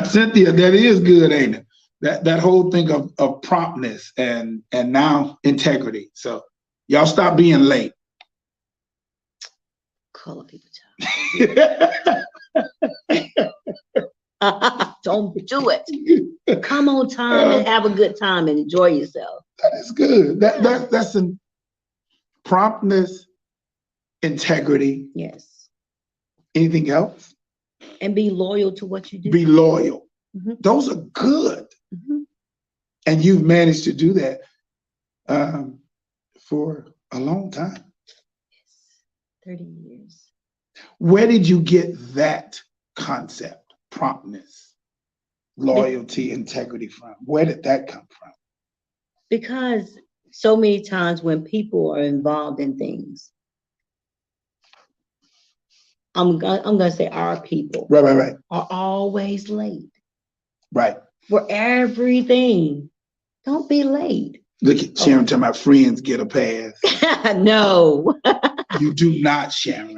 Cynthia, that is good, ain't it? That whole thing of promptness and now integrity. So y'all stop being late. Call people time. Don't do it. Come on time and have a good time and enjoy yourself. That is good. That's some promptness, integrity. Yes. Anything else? And be loyal to what you do. Be loyal. Mm-hmm. Those are good. Mm-hmm. And you've managed to do that for a long time. Yes. 30 years. Where did you get that concept, promptness, loyalty, integrity from? Where did that come from? Because so many times when people are involved in things, I'm gonna say our people Right. are always late. Right. For everything. Don't be late. Look at Sharon talking about friends get a pass. No. You do not, Sharon.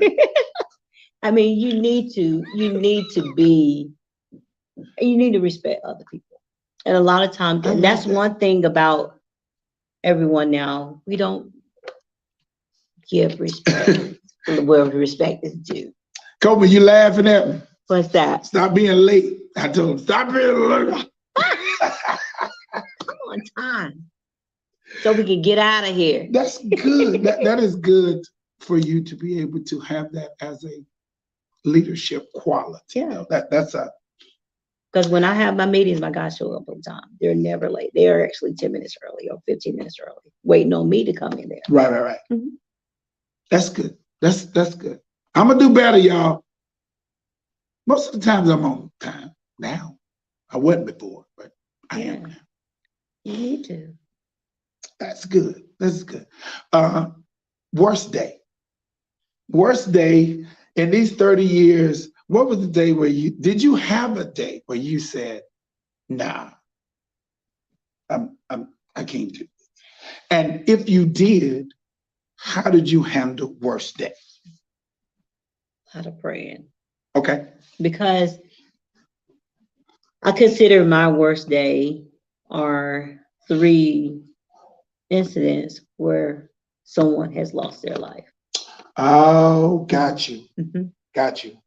I mean, you need to respect other people. And a lot of times, and that's one thing about everyone now, we don't give respect where respect is due. Kobe, you laughing at me? What's that? Stop being late. I told him, stop being late. Come on time. so we can get out of here. That's good. That is good for you to be able to have that as a leadership quality. Yeah. That's a. Because when I have my meetings, my guys show up on time. They're never late. They're actually 10 minutes early or 15 minutes early, waiting on me to come in there. Right. Mm-hmm. That's good. That's good. I'm gonna do better, y'all. Most of the times I'm on time now. I wasn't before, but I am now. You need to. That's good. That's good. Worst day. Worst day in these 30 years. What was the day where did you have a day where you said, nah, I can't do this? And if you did, how did you handle worst day? How to pray. Okay. Because I consider my worst day are 3 incidents where someone has lost their life. Oh, got you. Mm-hmm. Got you.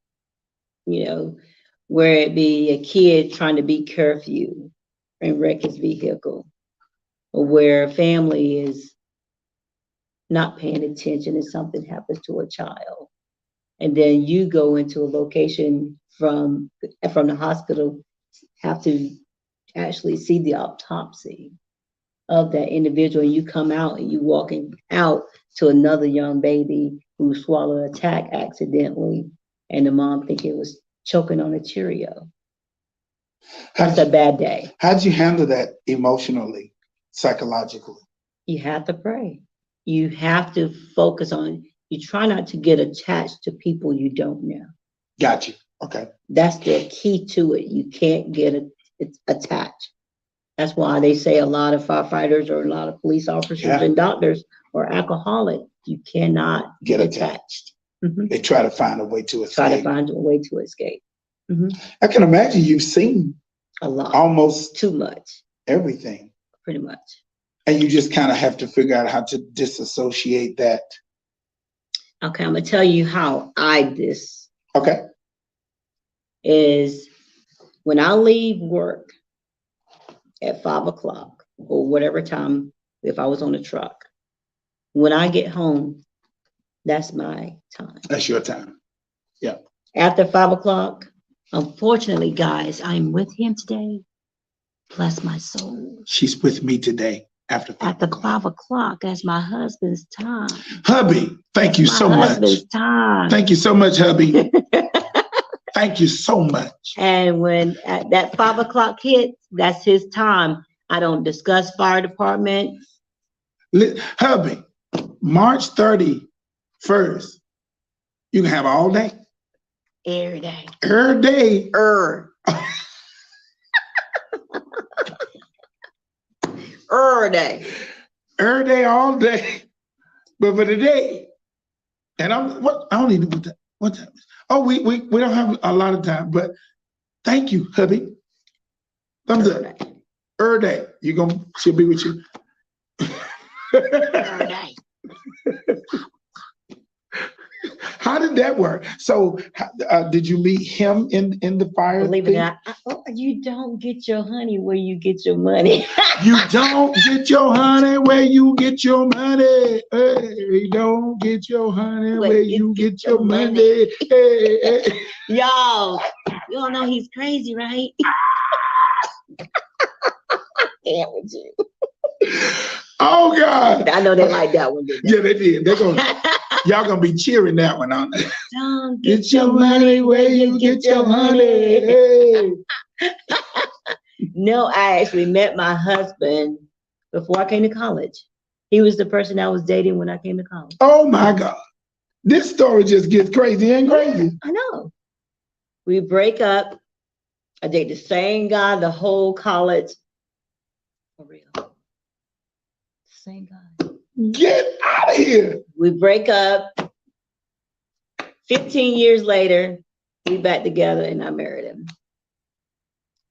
You know, where it be a kid trying to be curfew and wreck his vehicle, or where a family is not paying attention and something happens to a child. And then you go into a location from the hospital, have to actually see the autopsy of that individual, and you come out and you walking out to another young baby who swallowed a tack accidentally, and the mom think it was choking on a Cheerio. That's a bad day. How'd you handle that emotionally, psychologically? You have to pray. You have to focus on, you try not to get attached to people you don't know. Got you. Okay. That's the key to it. You can't get attached. That's why they say a lot of firefighters or a lot of police officers and doctors are alcoholic. You cannot get attached. Mm-hmm. They try to find a way to escape. Mm-hmm. I can imagine you've seen a lot, almost too much, everything, pretty much. And you just kind of have to figure out how to disassociate that. Okay, I'm gonna tell you how I this. Okay. Is when I leave work at 5 o'clock or whatever time, if I was on a truck, when I get home, that's my time. That's your time. Yeah. After 5 o'clock, unfortunately, guys, I'm with him today. Bless my soul. She's with me today. After 5 o'clock, that's my husband's time. Hubby, thank you so much. Husband's time. Thank you so much, hubby. Thank you so much. And when at that 5 o'clock hits, that's his time. I don't discuss fire department. Hubby, March 31st, you can have all day. Every day. Every day. Every day. Every day, all day. But for the day, and I don't even know what time is. Oh, we don't have a lot of time, but thank you, hubby. Thumbs up. Every day. She'll be with you. Every day. How did that work? So, did you meet him in the fire? Believe it or not, you don't get your honey where you get your money. You don't get your honey where you get your money. Hey, you don't get your honey where you get your money. Hey, hey. Y'all, you don't know he's crazy, right? Damn with you. Oh God! I know they like that one. Yeah, they did. Y'all gonna be cheering that one on. Don't get your money where you get your honey. Hey. No, I actually met my husband before I came to college. He was the person I was dating when I came to college. Oh my God! This story just gets crazy and crazy. Yeah, I know. We break up. I date the same guy the whole college. For real. Same guy. Get out of here. We break up. 15 years later, we back together and I married him.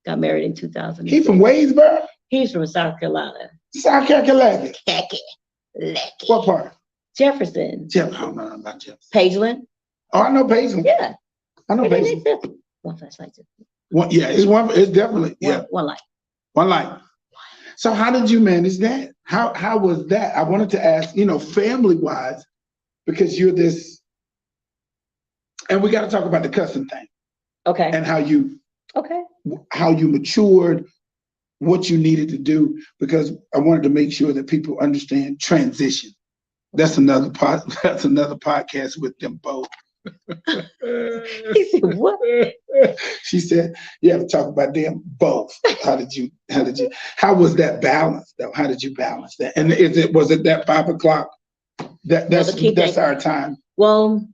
Got married in 2000. He from Waynesboro? He's from South Carolina. South Carolina. Lecky. What part? Jefferson. Oh, no, not Jefferson. Pageland. Oh, I know Pageland. Yeah. I know Pageland. One flashlight. It's definitely, yeah. One light. One light. So how did you manage that? How was that? I wanted to ask, family wise, because you're this, and we got to talk about the cussing thing. Okay. And how you Okay. Matured, what you needed to do, because I wanted to make sure that people understand transition. That's another podcast with them both. He said, what? She said, you have to talk about them both. How was that balance though? How did you balance that? And was it that 5 o'clock? That's our time. Well,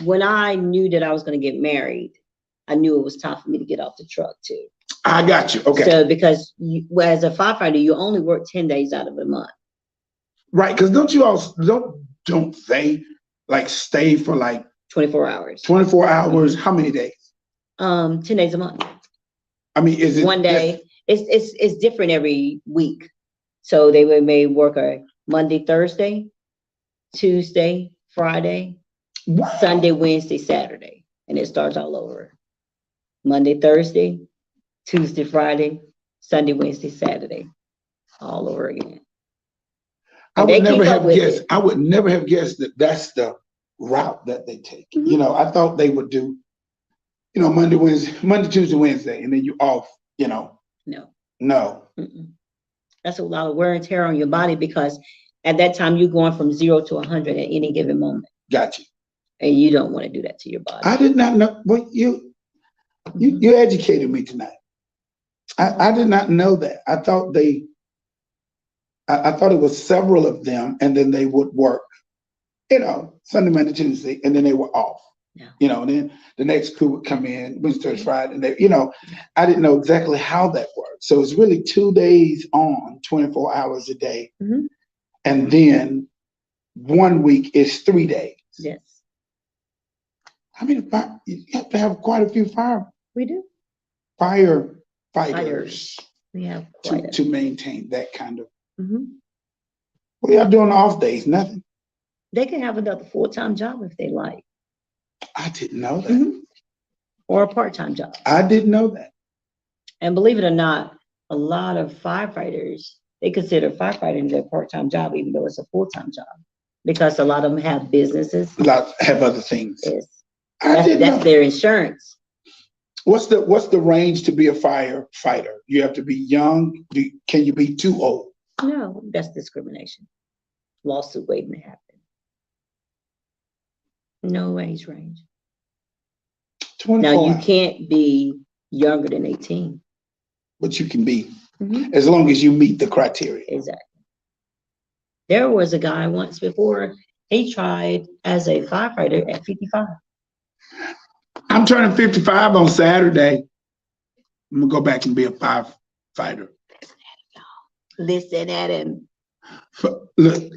when I knew that I was going to get married, I knew it was time for me to get off the truck too. I got you. Okay. So because as a firefighter, you only work 10 days out of a month. Right. Because don't they like stay for like 24 hours? 24 hours. How many days? 10 days a month. I mean, is it one day? It's different every week. So they may work a Monday, Thursday, Tuesday, Friday, wow, Sunday, Wednesday, Saturday, and it starts all over. Monday, Thursday, Tuesday, Friday, Sunday, Wednesday, Saturday, all over again. I would never have guessed. I would never have guessed that that's the route that they take. Mm-hmm. I thought they would do, Monday, Tuesday, Wednesday, and then you off. No. Mm-mm. That's a lot of wear and tear on your body, because at that time you're going from 0 to 100 at any given moment. Gotcha. And you don't want to do that to your body. I did not know. Well, you educated me tonight. I did not know that. I thought I thought it was several of them, and then they would work, Sunday, Monday, Tuesday, and then they were off. Yeah. And then the next crew would come in Wednesday, Thursday, Friday, and I didn't know exactly how that worked. So it's really 2 days on, 24 hours a day, mm-hmm, and then 1 week is 3 days. Yes. I mean, you have to have quite a few We do. Firefighters. We have to maintain that kind of. Mm-hmm. What are y'all doing off days? Nothing. They can have another full-time job if they like. I didn't know that. Mm-hmm. Or a part-time job. I didn't know that. And believe it or not, a lot of firefighters, they consider firefighting their part-time job, even though it's a full-time job, because a lot of them have businesses. A lot have other things. Yes. That's their insurance. What's the range to be a firefighter? You have to be young. Can you be too old? No, that's discrimination. Lawsuit waiting to happen. No age range. 24 now you hours. Can't be younger than 18. But you can be, as long as you meet the criteria. Exactly. There was a guy once before, he tried as a firefighter at 55. I'm turning 55 on Saturday. I'm gonna go back and be a firefighter. Listen at him. Look.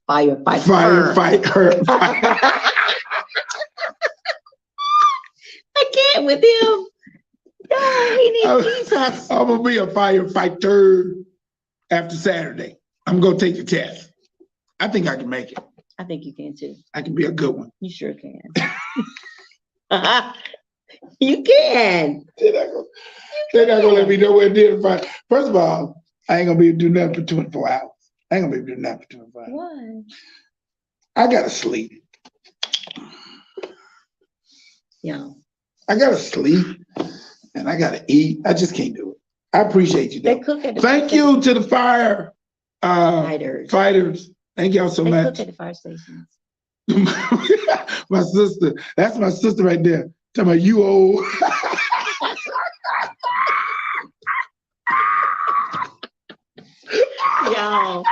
Firefighter. I can't with him. No, he needs Jesus. I'm gonna be a firefighter after Saturday. I'm gonna take the test. I think I can make it. I think you can too. I can be a good one. You sure can. You can. They're not gonna let me know where to fight. First of all, I ain't gonna be able to do nothing for 24 hours. I ain't gonna be able to do nothing for 24 hours. Why? I gotta sleep. Yeah. I gotta sleep and I gotta eat. I just can't do it. I appreciate you though. They cook at the Thank you to the fighters. Thank y'all so much. They cook at the fire stations. My sister, that's my sister right there. Talking about you old. Y'all,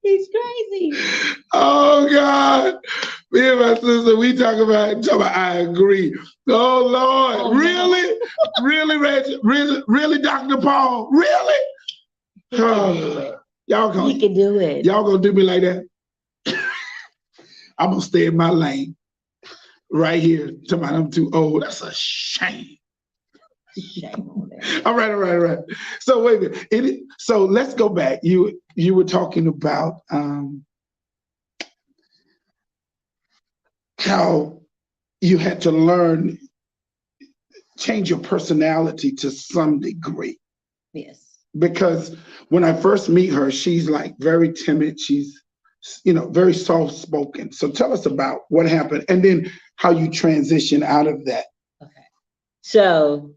he's crazy. Oh God. Me and my sister, we talk about I agree. Oh Lord, Oh, really? No. Really, Reggie? Really, Dr. Paul? Really? He can do it. He can do it. Y'all gonna do me like that? I'm gonna stay in my lane right here. Talking about I'm too old. That's a shame. Shame on that. All right. So wait a minute. So let's go back. You were talking about how you had to learn, change your personality to some degree. Yes. because when I first meet her, she's like very timid. She's, very soft spoken. So tell us about what happened and then how you transition out of that. Okay. So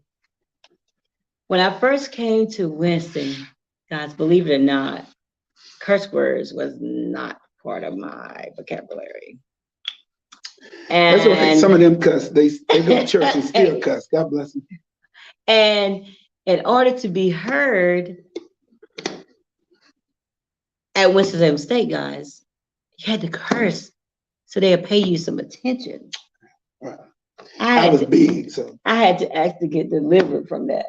when I first came to Winston, guys, believe it or not, curse words was not part of my vocabulary. And that's why some of them cuss. They go to church and still cuss. God bless them. And in order to be heard at Winston-Salem State, guys, you had to curse so they'll pay you some attention. Right. I was big, so I had to actually get delivered from that.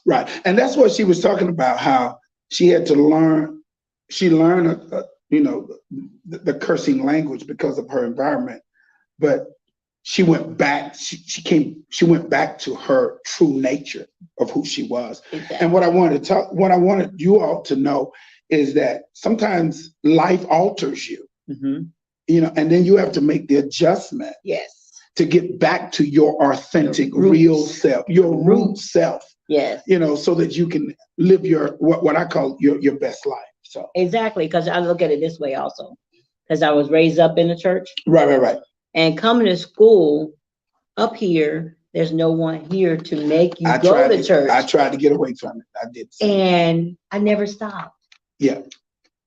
Right, and that's what she was talking about. How she had to learn. She learned, the cursing language because of her environment, but she went back. She went back to her true nature of who she was. Exactly. And what I wanted you all to know is that sometimes life alters you. Mm-hmm. And then you have to make the adjustment. Yes. To get back to your authentic, real self, your root self. Yes. So that you can live your what I call your best life. So exactly, because I look at it this way also, because I was raised up in the church. Right. And coming to school up here, there's no one here to make you go to church. I tried to get away from it. I did. And I never stopped. Yeah.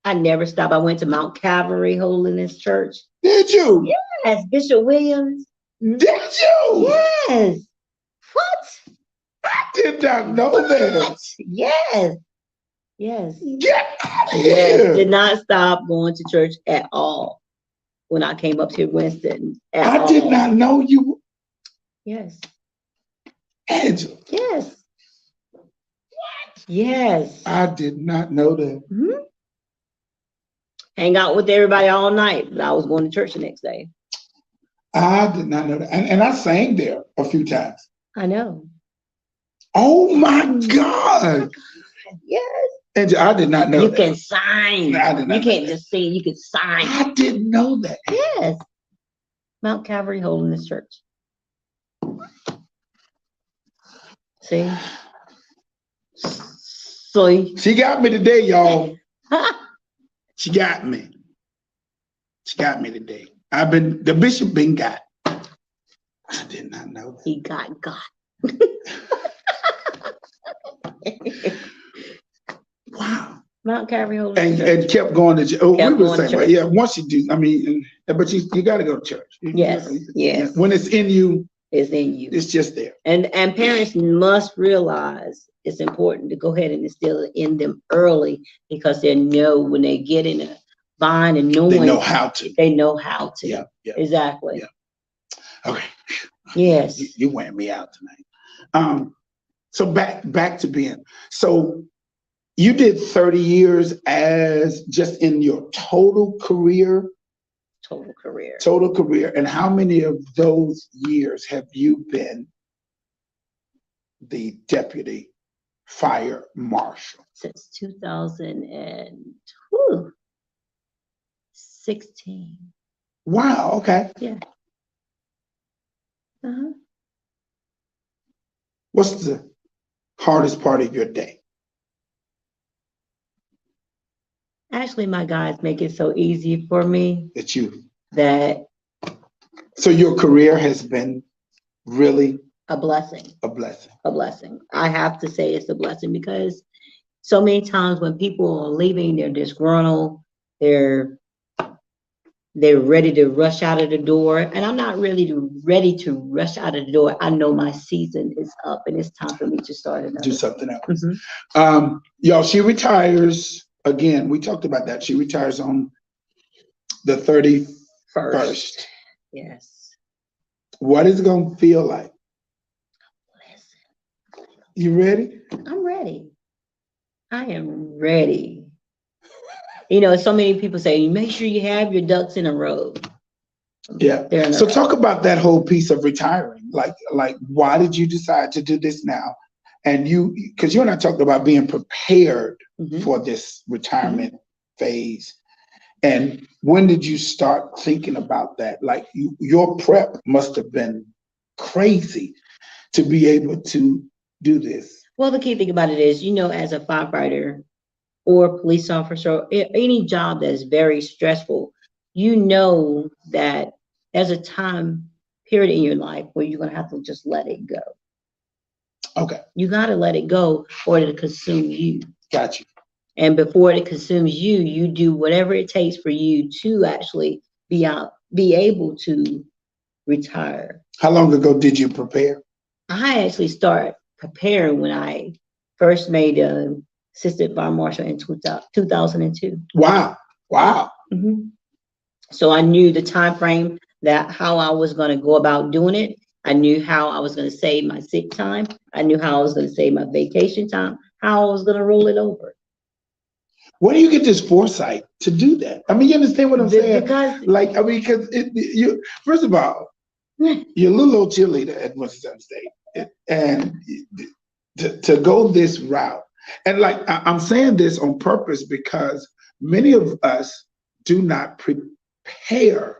I never stopped. I went to Mount Calvary Holiness Church. Did you? Yes, Bishop Williams. Did you? Yes. What? I did not know that. Yes. Yes. Get out of here. Yes. Did not stop going to church at all when I came up to Winston. I did not know you. Yes. Angela. Yes. What? Yes. I did not know that. Mm-hmm. Hang out with everybody all night, but I was going to church the next day. I did not know that. And I sang there a few times. I know. Oh my God. Yes. And I did not know you that. Can sign. No, I did not you can't just sing, you can sign. I didn't know that. Yes. Mount Calvary Holiness Church. See? So she got me today, y'all. She got me. She got me today. The bishop been got. I did not know that. He got. Wow. Mount Calvary Holiness Church. And kept going to church. Oh, we were saying, right, yeah, once you do, but you got to go to church. Yes. Yes. When it's in you. It's in you. It's just there. And parents must realize it's important to go ahead and instill it in them early, because they know when they get in a bind and knowing they know how to. They know how to. Yeah. Exactly. Yeah. Okay. Yes. You wearing me out tonight. So back to being. So you did 30 years as just in your total career. Total career. And how many of those years have you been the deputy fire marshal? Since 2016. Wow, okay. Yeah. Uh-huh. What's the hardest part of your day? Actually, my guys make it so easy for me. So your career has been really a blessing. A blessing. A blessing. I have to say it's a blessing, because so many times when people are leaving, they're disgruntled, they're ready to rush out of the door. And I'm not really ready to rush out of the door. I know my season is up and it's time for me to start another. Do something else. Mm-hmm. Y'all, she retires. Again, we talked about that. She retires on the 31st. Yes. What is it going to feel like? You ready? I'm ready. I am ready. So many people say, make sure you have your ducks in a row. Yeah. So talk about that whole piece of retiring. Like, why did you decide to do this now? And because you and I talked about being prepared for this retirement phase. And when did you start thinking about that? Like your prep must have been crazy to be able to do this. Well, the key thing about it is, as a firefighter or police officer, or any job that is very stressful, that there's a time period in your life where you're going to have to just let it go. Okay. You got to let it go or it'll consume you. Got you. And before it consumes you, you do whatever it takes for you to actually be able to retire. How long ago did you prepare? I actually started preparing when I first made an assistant fire marshal in 2002. Wow. Wow. Mm-hmm. So I knew the time frame, that how I was going to go about doing it. I knew how I was going to save my sick time. I knew how I was going to save my vacation time, how I was going to roll it over. Where do you get this foresight to do that? I mean, you understand what I'm saying? Because because you, first of all, you're a little old cheerleader at Winston-Salem State, and to go this route, and I'm saying this on purpose because many of us do not prepare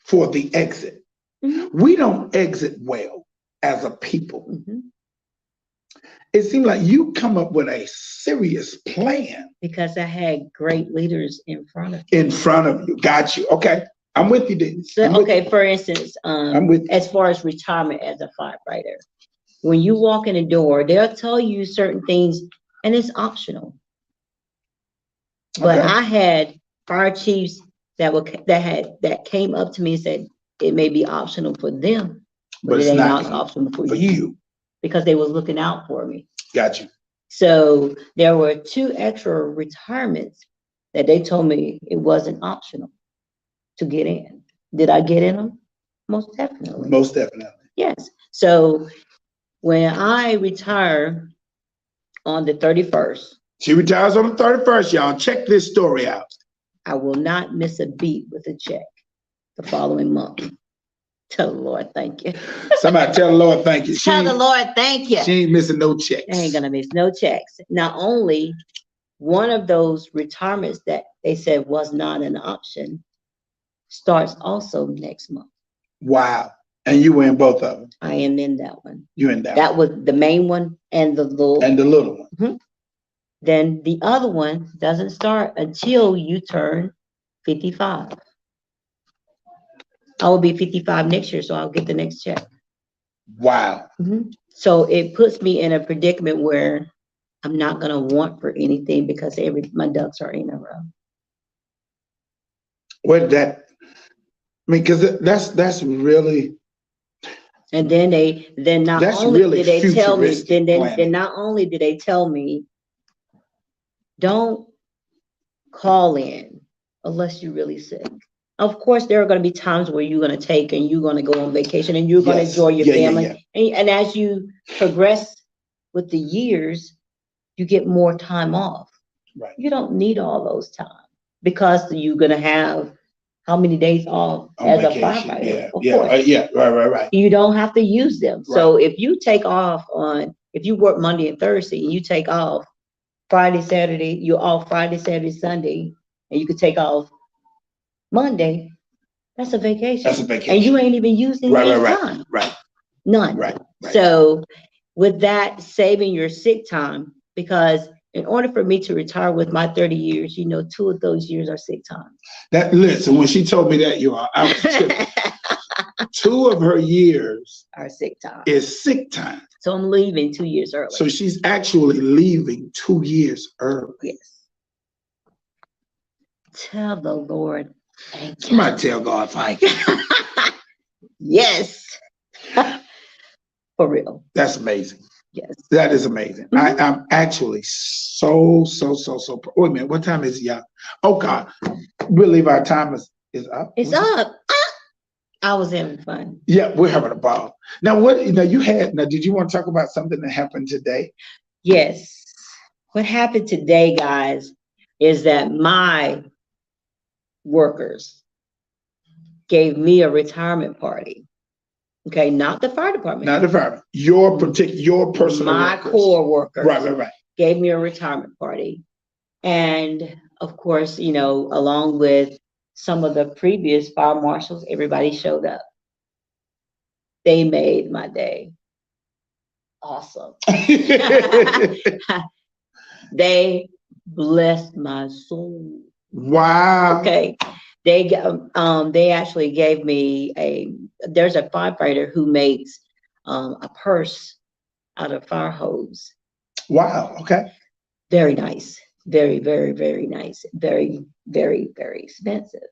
for the exit. Mm-hmm. We don't exit well as a people. Mm-hmm. It seemed like you come up with a serious plan. Because I had great leaders in front of you. In front of you. Got you. Okay. I'm with you, Denise. So, for instance, I'm with you. As far as retirement as a firefighter, when you walk in the door, they'll tell you certain things and it's optional. But I had fire chiefs that came up to me and said it may be optional for them, but it ain't not optional for you. Because they was looking out for me. Got you. So there were 2 extra retirements that they told me it wasn't optional to get in. Did I get in them? Most definitely. Most definitely. Yes. So when I retire on the 31st. She retires on the 31st, y'all. Check this story out. I will not miss a beat with a check the following month. Tell the Lord thank you. Somebody tell the Lord thank you. Tell the Lord thank you. She ain't missing no checks. I ain't gonna miss no checks. Not only one of those retirements that they said was not an option starts also next month. Wow. And you were in both of them. I am in that one. You in that That one. was the main one and the little one. Mm-hmm. Then the other one doesn't start until you turn 55. I will be 55 next year, so I'll get the next check. Wow. Mm-hmm. So it puts me in a predicament where I'm not going to want for anything because my ducks are in a row. What that? I mean, because that's really. And then not only did they tell me, then not only did they tell me, don't call in unless you're really sick. Of course, there are going to be times where you're going to take and you're going to go on vacation and you're going to enjoy your family. Yeah. And as you progress with the years, you get more time off. Right. You don't need all those time because you're going to have how many days off as a firefighter? Yeah. Right. You don't have to use them. Right. So if you take off if you work Monday and Thursday and you take off Friday, Saturday, you're off Friday, Saturday, Sunday, and you could take off Monday, that's a vacation. And you ain't even using any time. Right. None. Right. So with that, saving your sick time, because in order for me to retire with my 30 years, 2 of those years are sick time. Listen, when she told me that, I was tripping. 2 of her years are sick time. Is sick time. So I'm leaving 2 years early. So she's actually leaving 2 years early. Yes. Tell the Lord thank you. Somebody tell God thank you. Yes. For real. That's amazing. Yes. That is amazing. Mm-hmm. I'm actually so. Wait a minute. What time is it, y'all? Oh, God. We believe our time is up. It's up. I was having fun. Yeah, we're having a ball. Now, did you want to talk about something that happened today? Yes. What happened today, guys, is that my workers gave me a retirement party. Okay, not the fire department. Not the fire. Your personal my workers. Core workers. Right. Gave me a retirement party. And of course, along with some of the previous fire marshals, everybody showed up. They made my day. awesome. They blessed my soul. Wow. Okay. They actually gave me there's a firefighter who makes a purse out of fire hose. Wow. Okay. Very nice. Very, very, very nice. Very, very, very expensive.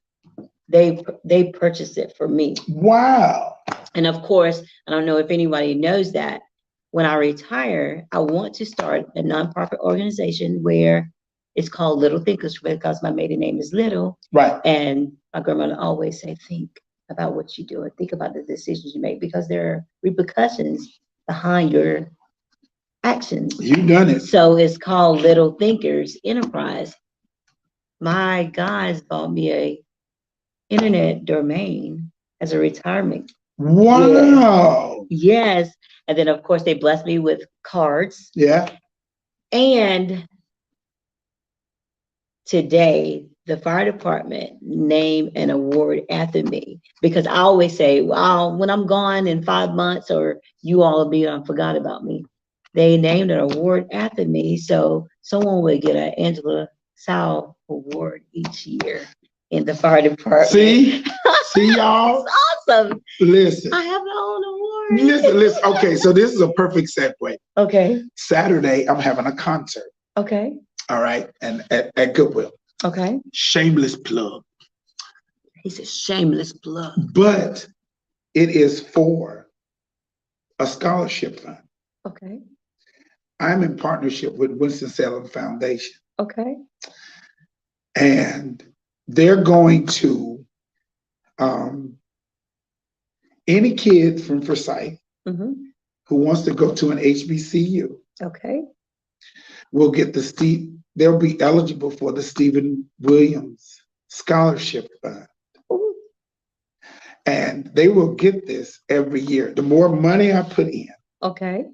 They purchased it for me. Wow. And of course, I don't know if anybody knows that when I retire, I want to start a nonprofit organization where it's called Little Thinkers because my maiden name is Little. Right. And my grandmother always say, think about what you do and think about the decisions you make because there are repercussions behind your actions. You done it. So it's called Little Thinkers Enterprise. My guys bought me a internet domain as a retirement. Wow. Yes. And then of course they blessed me with cards. Yeah. And today the fire department named an award after me because I always say, well, when I'm gone in 5 months or you all will be forgot about me. They named an award after me. So someone would get an Angela Sowell award each year in the fire department. See y'all? It's awesome. Listen. I have my own award. Listen. Okay, so this is a perfect segue. Okay. Saturday, I'm having a concert. Okay. All right, and at Goodwill. Okay. Shameless plug. He said shameless plug. But it is for a scholarship fund. Okay. I'm in partnership with Winston-Salem Foundation. Okay. And they're going to any kid from Forsyth who wants to go to an HBCU. Okay. Will get they'll be eligible for the Stephen Williams Scholarship Fund. Ooh. And they will get this every year. The more money I put in, okay,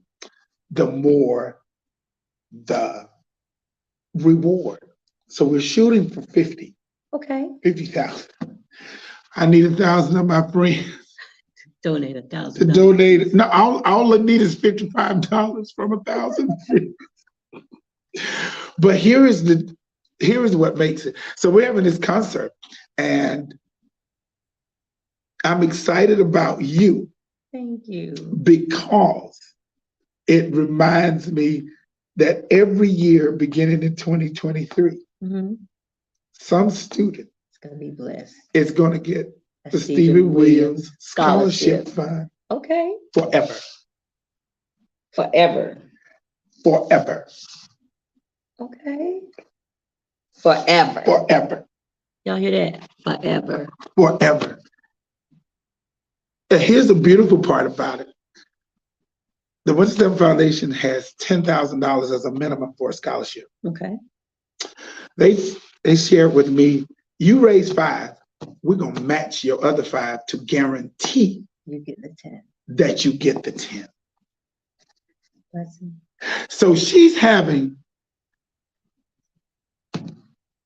the more the reward. So we're shooting for 50. Okay. 50,000. I need 1,000 of my friends donate 1,000 to donate. No, all I need is $55 from 1,000. But here is what makes it. So we're having this concert, and I'm excited about you. Thank you. Because it reminds me that every year, beginning in 2023, some student is going to be blessed. Is going to get the Stephen Williams Scholarship Fund. Okay. Forever. Forever. Forever. Okay. Forever. Forever. Y'all hear that? Forever. Forever. And here's the beautiful part about it. The Winston Foundation has $10,000 as a minimum for a scholarship. Okay. They shared with me, you raise 5, we're gonna match your other 5 to guarantee you get the 10. That you get the 10. Blessing. So she's having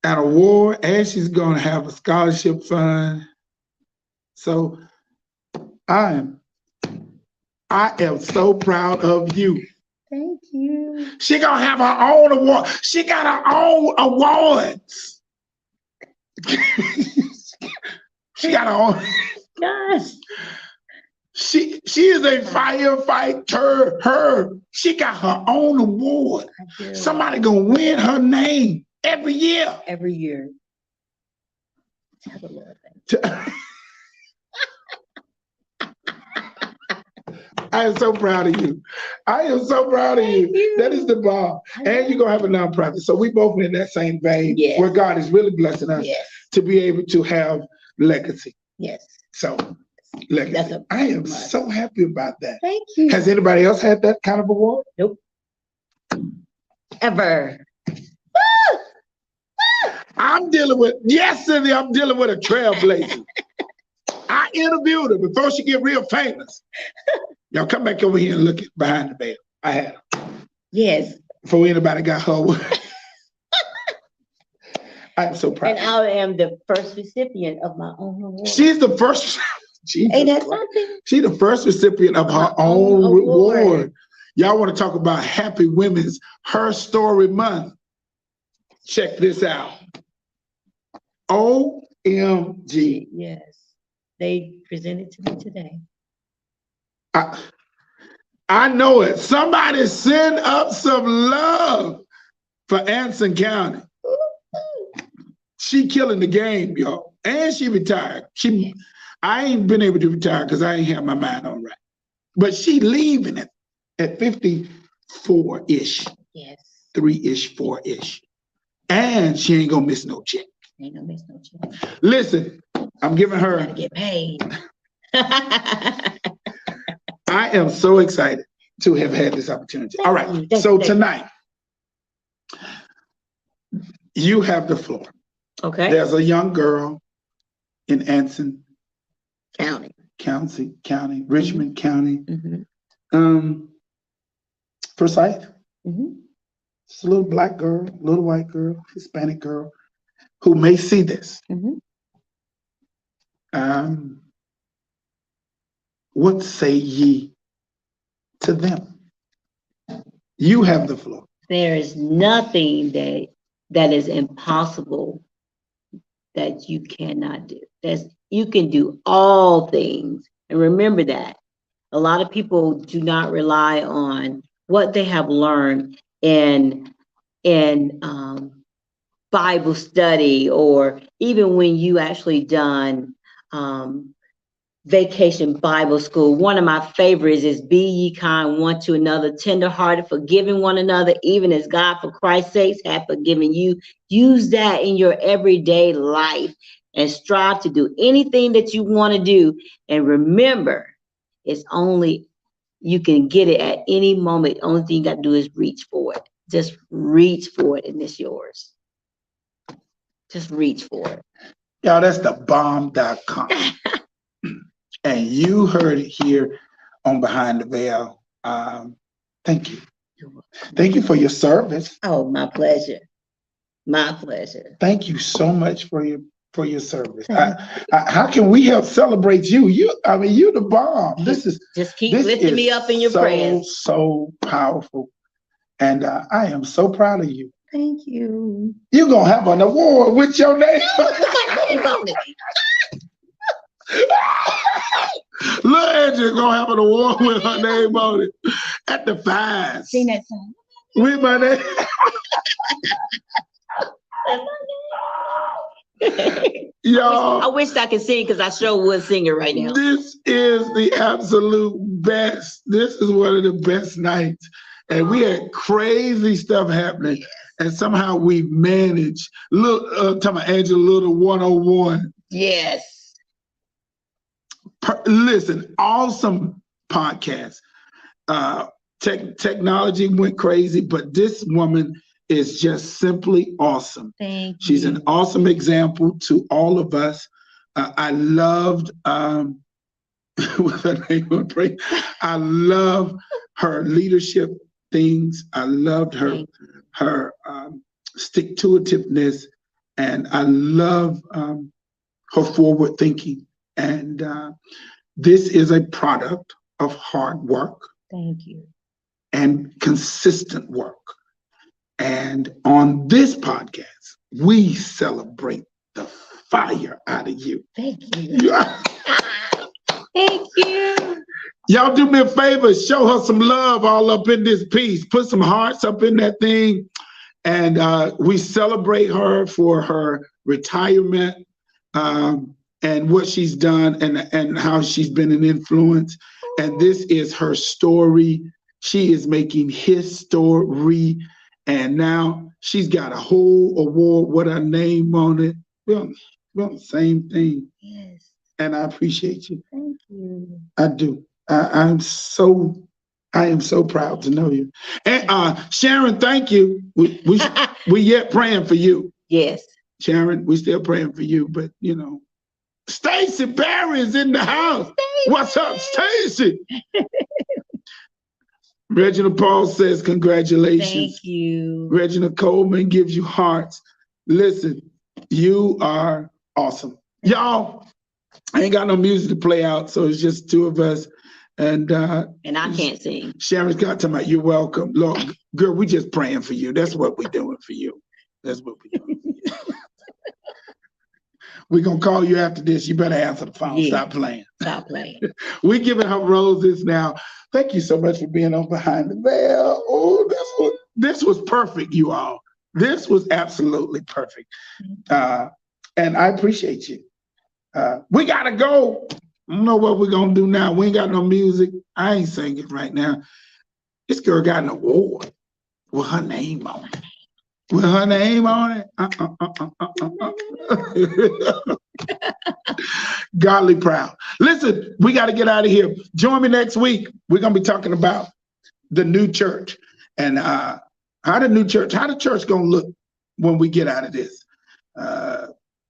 an award and she's gonna have a scholarship fund. So I am so proud of you. Thank you. She gonna have her own award. She got her own awards. She got her own. Gosh. She is a firefighter. She got her own award. Somebody gonna win her name every year. Every year. Tell the Lord thank you. I am so proud of you. I am so proud of you. That is the bomb. And you're going to have a nonprofit. So we both in that same vein where God is really blessing us to be able to have legacy. Yes. So legacy. I am so happy about that. Thank you. Has anybody else had that kind of award? Nope. Ever. I'm dealing with a trailblazer. I interviewed her before she get real famous. Y'all come back over here and look behind the veil. I had her. Yes. Before anybody got her. I am so proud. And I am the first recipient of my own award. She's the first. Ain't that something? She's the first recipient of her own reward. Y'all want to talk about Happy Women's Her Story Month? Check this out. OMG. Yes. They presented to me today. I know it. Somebody send up some love for Anson County. She killing the game, y'all. And she retired. I ain't been able to retire because I ain't have my mind on right. But she leaving it at 54-ish. Yes. 3-ish, 4-ish. And she ain't gonna miss no check. Ain't gonna miss no check. Listen, I'm giving her. Gotta get paid. I am so excited to have had this opportunity. All right. So tonight, you have the floor. Okay. There's a young girl in Anson County, Richmond County. Forsyth. It's a little black girl, little white girl, Hispanic girl who may see this. What say ye to them? You have the floor. There is nothing that is impossible that you cannot do. You can do all things. And remember that. A lot of people do not rely on what they have learned in Bible study, or even when you actually done vacation Bible school. One of my favorites is be ye kind one to another, tenderhearted, forgiving one another, even as God for Christ's sakes hath forgiven you. Use that in your everyday life and strive to do anything that you want to do. And remember, it's only, you can get it at any moment. The only thing you got to do is reach for it. Just reach for it and it's yours. Just reach for it. Y'all, that's the bomb.com. And you heard it here on Behind the Veil. Thank you. Thank you for your service. Oh, my pleasure. My pleasure. Thank you so much for your service. How can we help celebrate you? You the bomb. Just keep lifting me up in your prayers. So powerful. And I am so proud of you. Thank you. You're going to have an award with your name. Little Angela's going to have an award with her name on it. At the Fines. Sing that song. With my name. Y'all, I wish I could sing because I sure would sing it right now. This is the absolute best. This is one of the best nights. And we had crazy stuff happening. Yes. And somehow we managed. Look, talking about Angela Little 101. Yes. Listen, awesome podcast. Technology went crazy, but this woman is just simply awesome. Thank you. She's an awesome example to all of us. I loved what's her name? I love her leadership things. I loved her stick-to-itiveness, and I love her forward thinking. And this is a product of hard work. Thank you. And consistent work. And on this podcast, we celebrate the fire out of you. Thank you. Thank you. Y'all do me a favor, show her some love all up in this piece. Put some hearts up in that thing. And we celebrate her for her retirement and what she's done and how she's been an influence. And this is her story. She is making history. And now she's got a whole award with her name on it. We're on the same thing. Yes. And I appreciate you. Thank you. I do. I am so proud to know you. And Sharon, thank you. We yet praying for you. Yes. Sharon, we still praying for you, but you know, Stacy Barry is in the house. Stacey. What's up, Stacy? Reginald Paul says congratulations. Thank you. Reginald Coleman gives you hearts. Listen, you are awesome. Y'all, I ain't got no music to play out, so it's just two of us. And I can't sing. Sharon's got to my, you're welcome. Lord, girl, we just praying for you. That's what we're doing for you. That's what we're doing for you. We're going to call you after this. You better answer the phone. Yeah. Stop playing. Stop playing. We're giving her roses now. Thank you so much for being on Behind the Veil. Oh, this was perfect, you all. This was absolutely perfect. And I appreciate you. We got to go. I don't know what we're going to do now. We ain't got no music. I ain't singing right now. This girl got an award with her name on it. With her name on it. Godly proud. Listen, we got to get out of here. Join me next week. We're going to be talking about the new church and how the church going to look when we get out of this.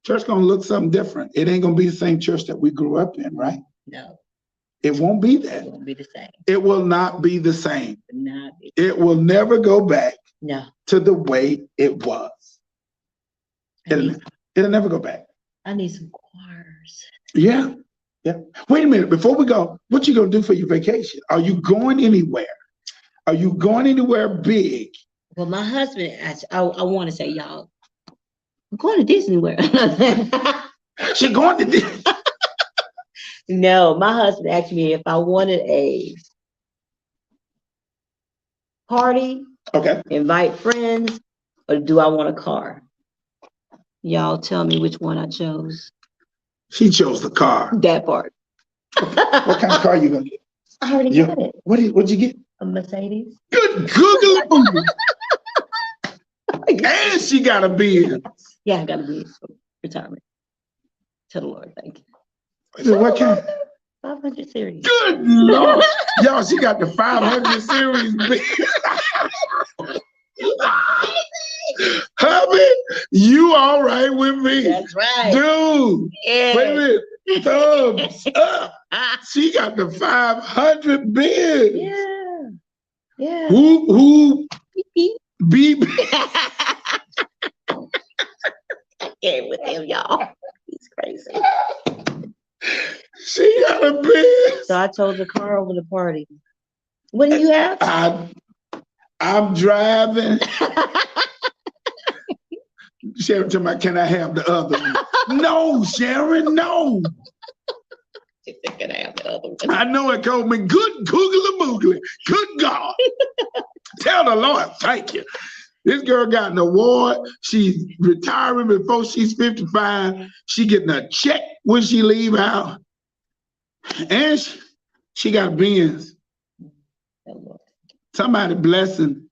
Church going to look something different. It ain't going to be the same church that we grew up in, right? No. It won't be that. It won't be the same. It will not be the same. Not be. It will never go back to the way it was. It'll never go back. I need some choirs. Yeah. Wait a minute. Before we go, what you going to do for your vacation? Are you going anywhere? Are you going anywhere big? Well, my husband, I want to say, y'all, I'm going to Disney World. She going to Disney. No, my husband asked me if I wanted a party, invite friends, or do I want a car? Y'all tell me which one I chose. She chose the car. That part. What kind of car you gonna get? I already got it. What'd you get? A Mercedes. Good googly. And she got a Benz. Yeah, I got a Benz for retirement. Tell the Lord, thank you. What kind? 500 series. Good Lord. Y'all, she got the 500 series. Hubby, you all right with me? That's right. Dude, yeah. Wait a minute. Thumbs up. She got the 500 bids. Yeah. Who? Beep. I can't with him, y'all. He's crazy. She got a bid. So I chose the car over the party. What do you have? I'm driving. Sharon told me, can I have the other one? No, Sharon, no. She said, can I have the other one? I know it called me good googly moogly. Good God. Tell the Lord, thank you. This girl got an award. She's retiring before she's 55. She getting a check when she leave out. And she got Benz. Somebody blessing.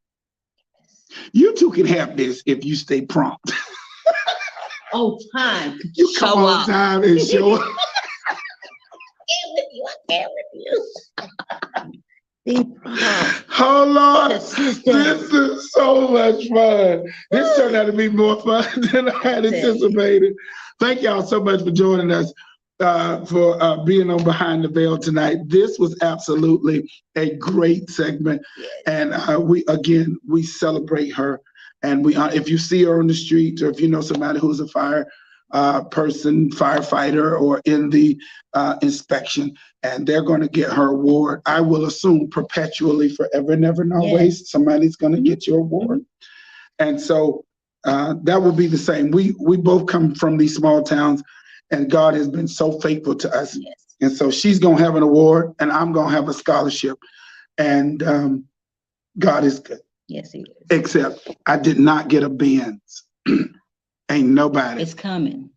You two can have this if you stay prompt. Time. You come on time and show up. I can't with you. Oh Lord, this is so much fun. This turned out to be more fun than I had anticipated. Thank y'all so much for joining us, for being on Behind the Veil tonight. This was absolutely a great segment, and we celebrate her. And if you see her on the street, or if you know somebody who's a firefighter, or in the inspection, and they're going to get her award, I will assume perpetually, forever and ever, and always, somebody's going to get your award. And so that will be the same. We both come from these small towns, and God has been so faithful to us. And so she's going to have an award, and I'm going to have a scholarship. And God is good. Yes, he is. Except I did not get a Benz. Ain't nobody. It's coming.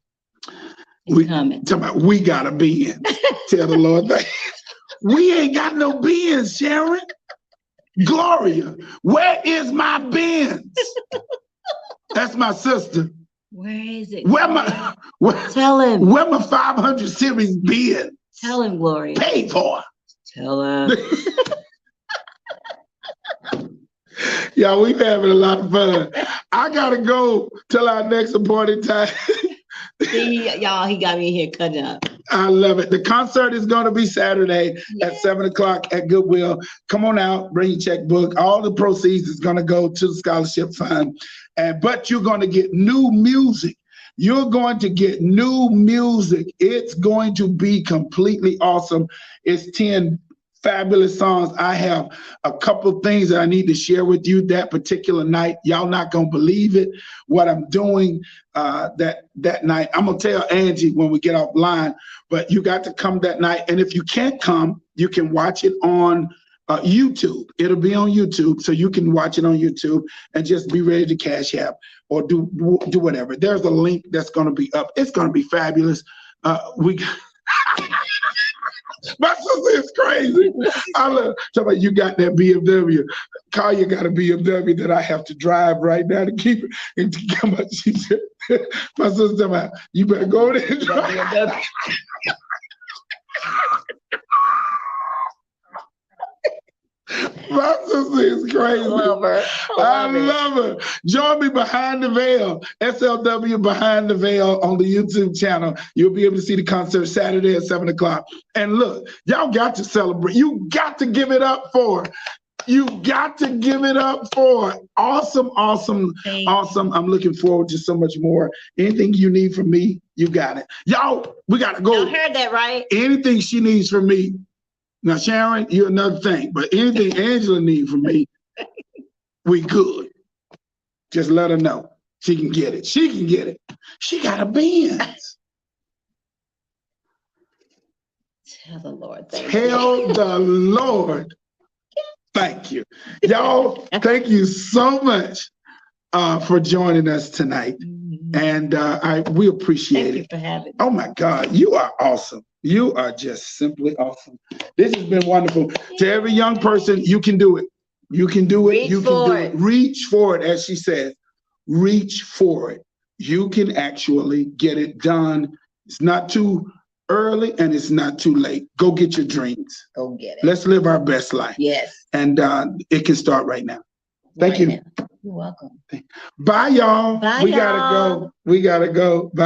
It's coming. We got a Benz. Tell the Lord that. We ain't got no Benz, Sharon. Gloria, where is my Benz? That's my sister. Where is it? Tell him. Where my 500 series Benz? Tell him, Gloria. Paid for. Tell him. Yeah, we've having a lot of fun. I gotta go till our next appointed time. See, y'all, he got me in here cutting up. I love it. The concert is going to be Saturday at 7 o'clock at Goodwill. Come on out, bring your checkbook. All the proceeds is going to go to the scholarship fund. But you're going to get new music. You're going to get new music. It's going to be completely awesome. It's 10 fabulous songs. I have a couple things that I need to share with you that particular night. Y'all not gonna believe it, what I'm doing that night. I'm gonna tell Angie when we get offline, but you got to come that night. And if you can't come, you can watch it on YouTube. It'll be on YouTube, so you can watch it on YouTube and just be ready to cash app or do whatever. There's a link that's gonna be up. It's gonna be fabulous. My sister is crazy. I love somebody. You got that BMW. Kaya got a BMW that I have to drive right now to keep it. And to come out, she said, my sister talking about, you better go there and drive. My sister is crazy. I love her. I love her. Join me behind the veil, SLW Behind the Veil on the YouTube channel. You'll be able to see the concert Saturday at 7 o'clock. And look, y'all got to celebrate. You got to give it up for. You got to give it up for. Awesome, awesome, awesome. I'm looking forward to so much more. Anything you need from me, you got it. Y'all, we got to go. Y'all heard that, right? Anything she needs from me. Now, Sharon, you're another thing, but anything Angela needs from me, we good. Just let her know. She can get it. She can get it. She got a Benz. Tell the Lord thank you. Tell the Lord thank you. Y'all, thank you so much for joining us tonight. And we appreciate it. Thank you for having me. Oh my God, you are awesome. You are just simply awesome. This has been wonderful. To every young person, you can do it. You can do it. You can do it. Reach for it, as she said. Reach for it. You can actually get it done. It's not too early and it's not too late. Go get your dreams. Go get it. Let's live our best life. Yes. And it can start right now. Thank you. You're welcome. Bye, y'all. Bye, we gotta go. We gotta go. Bye.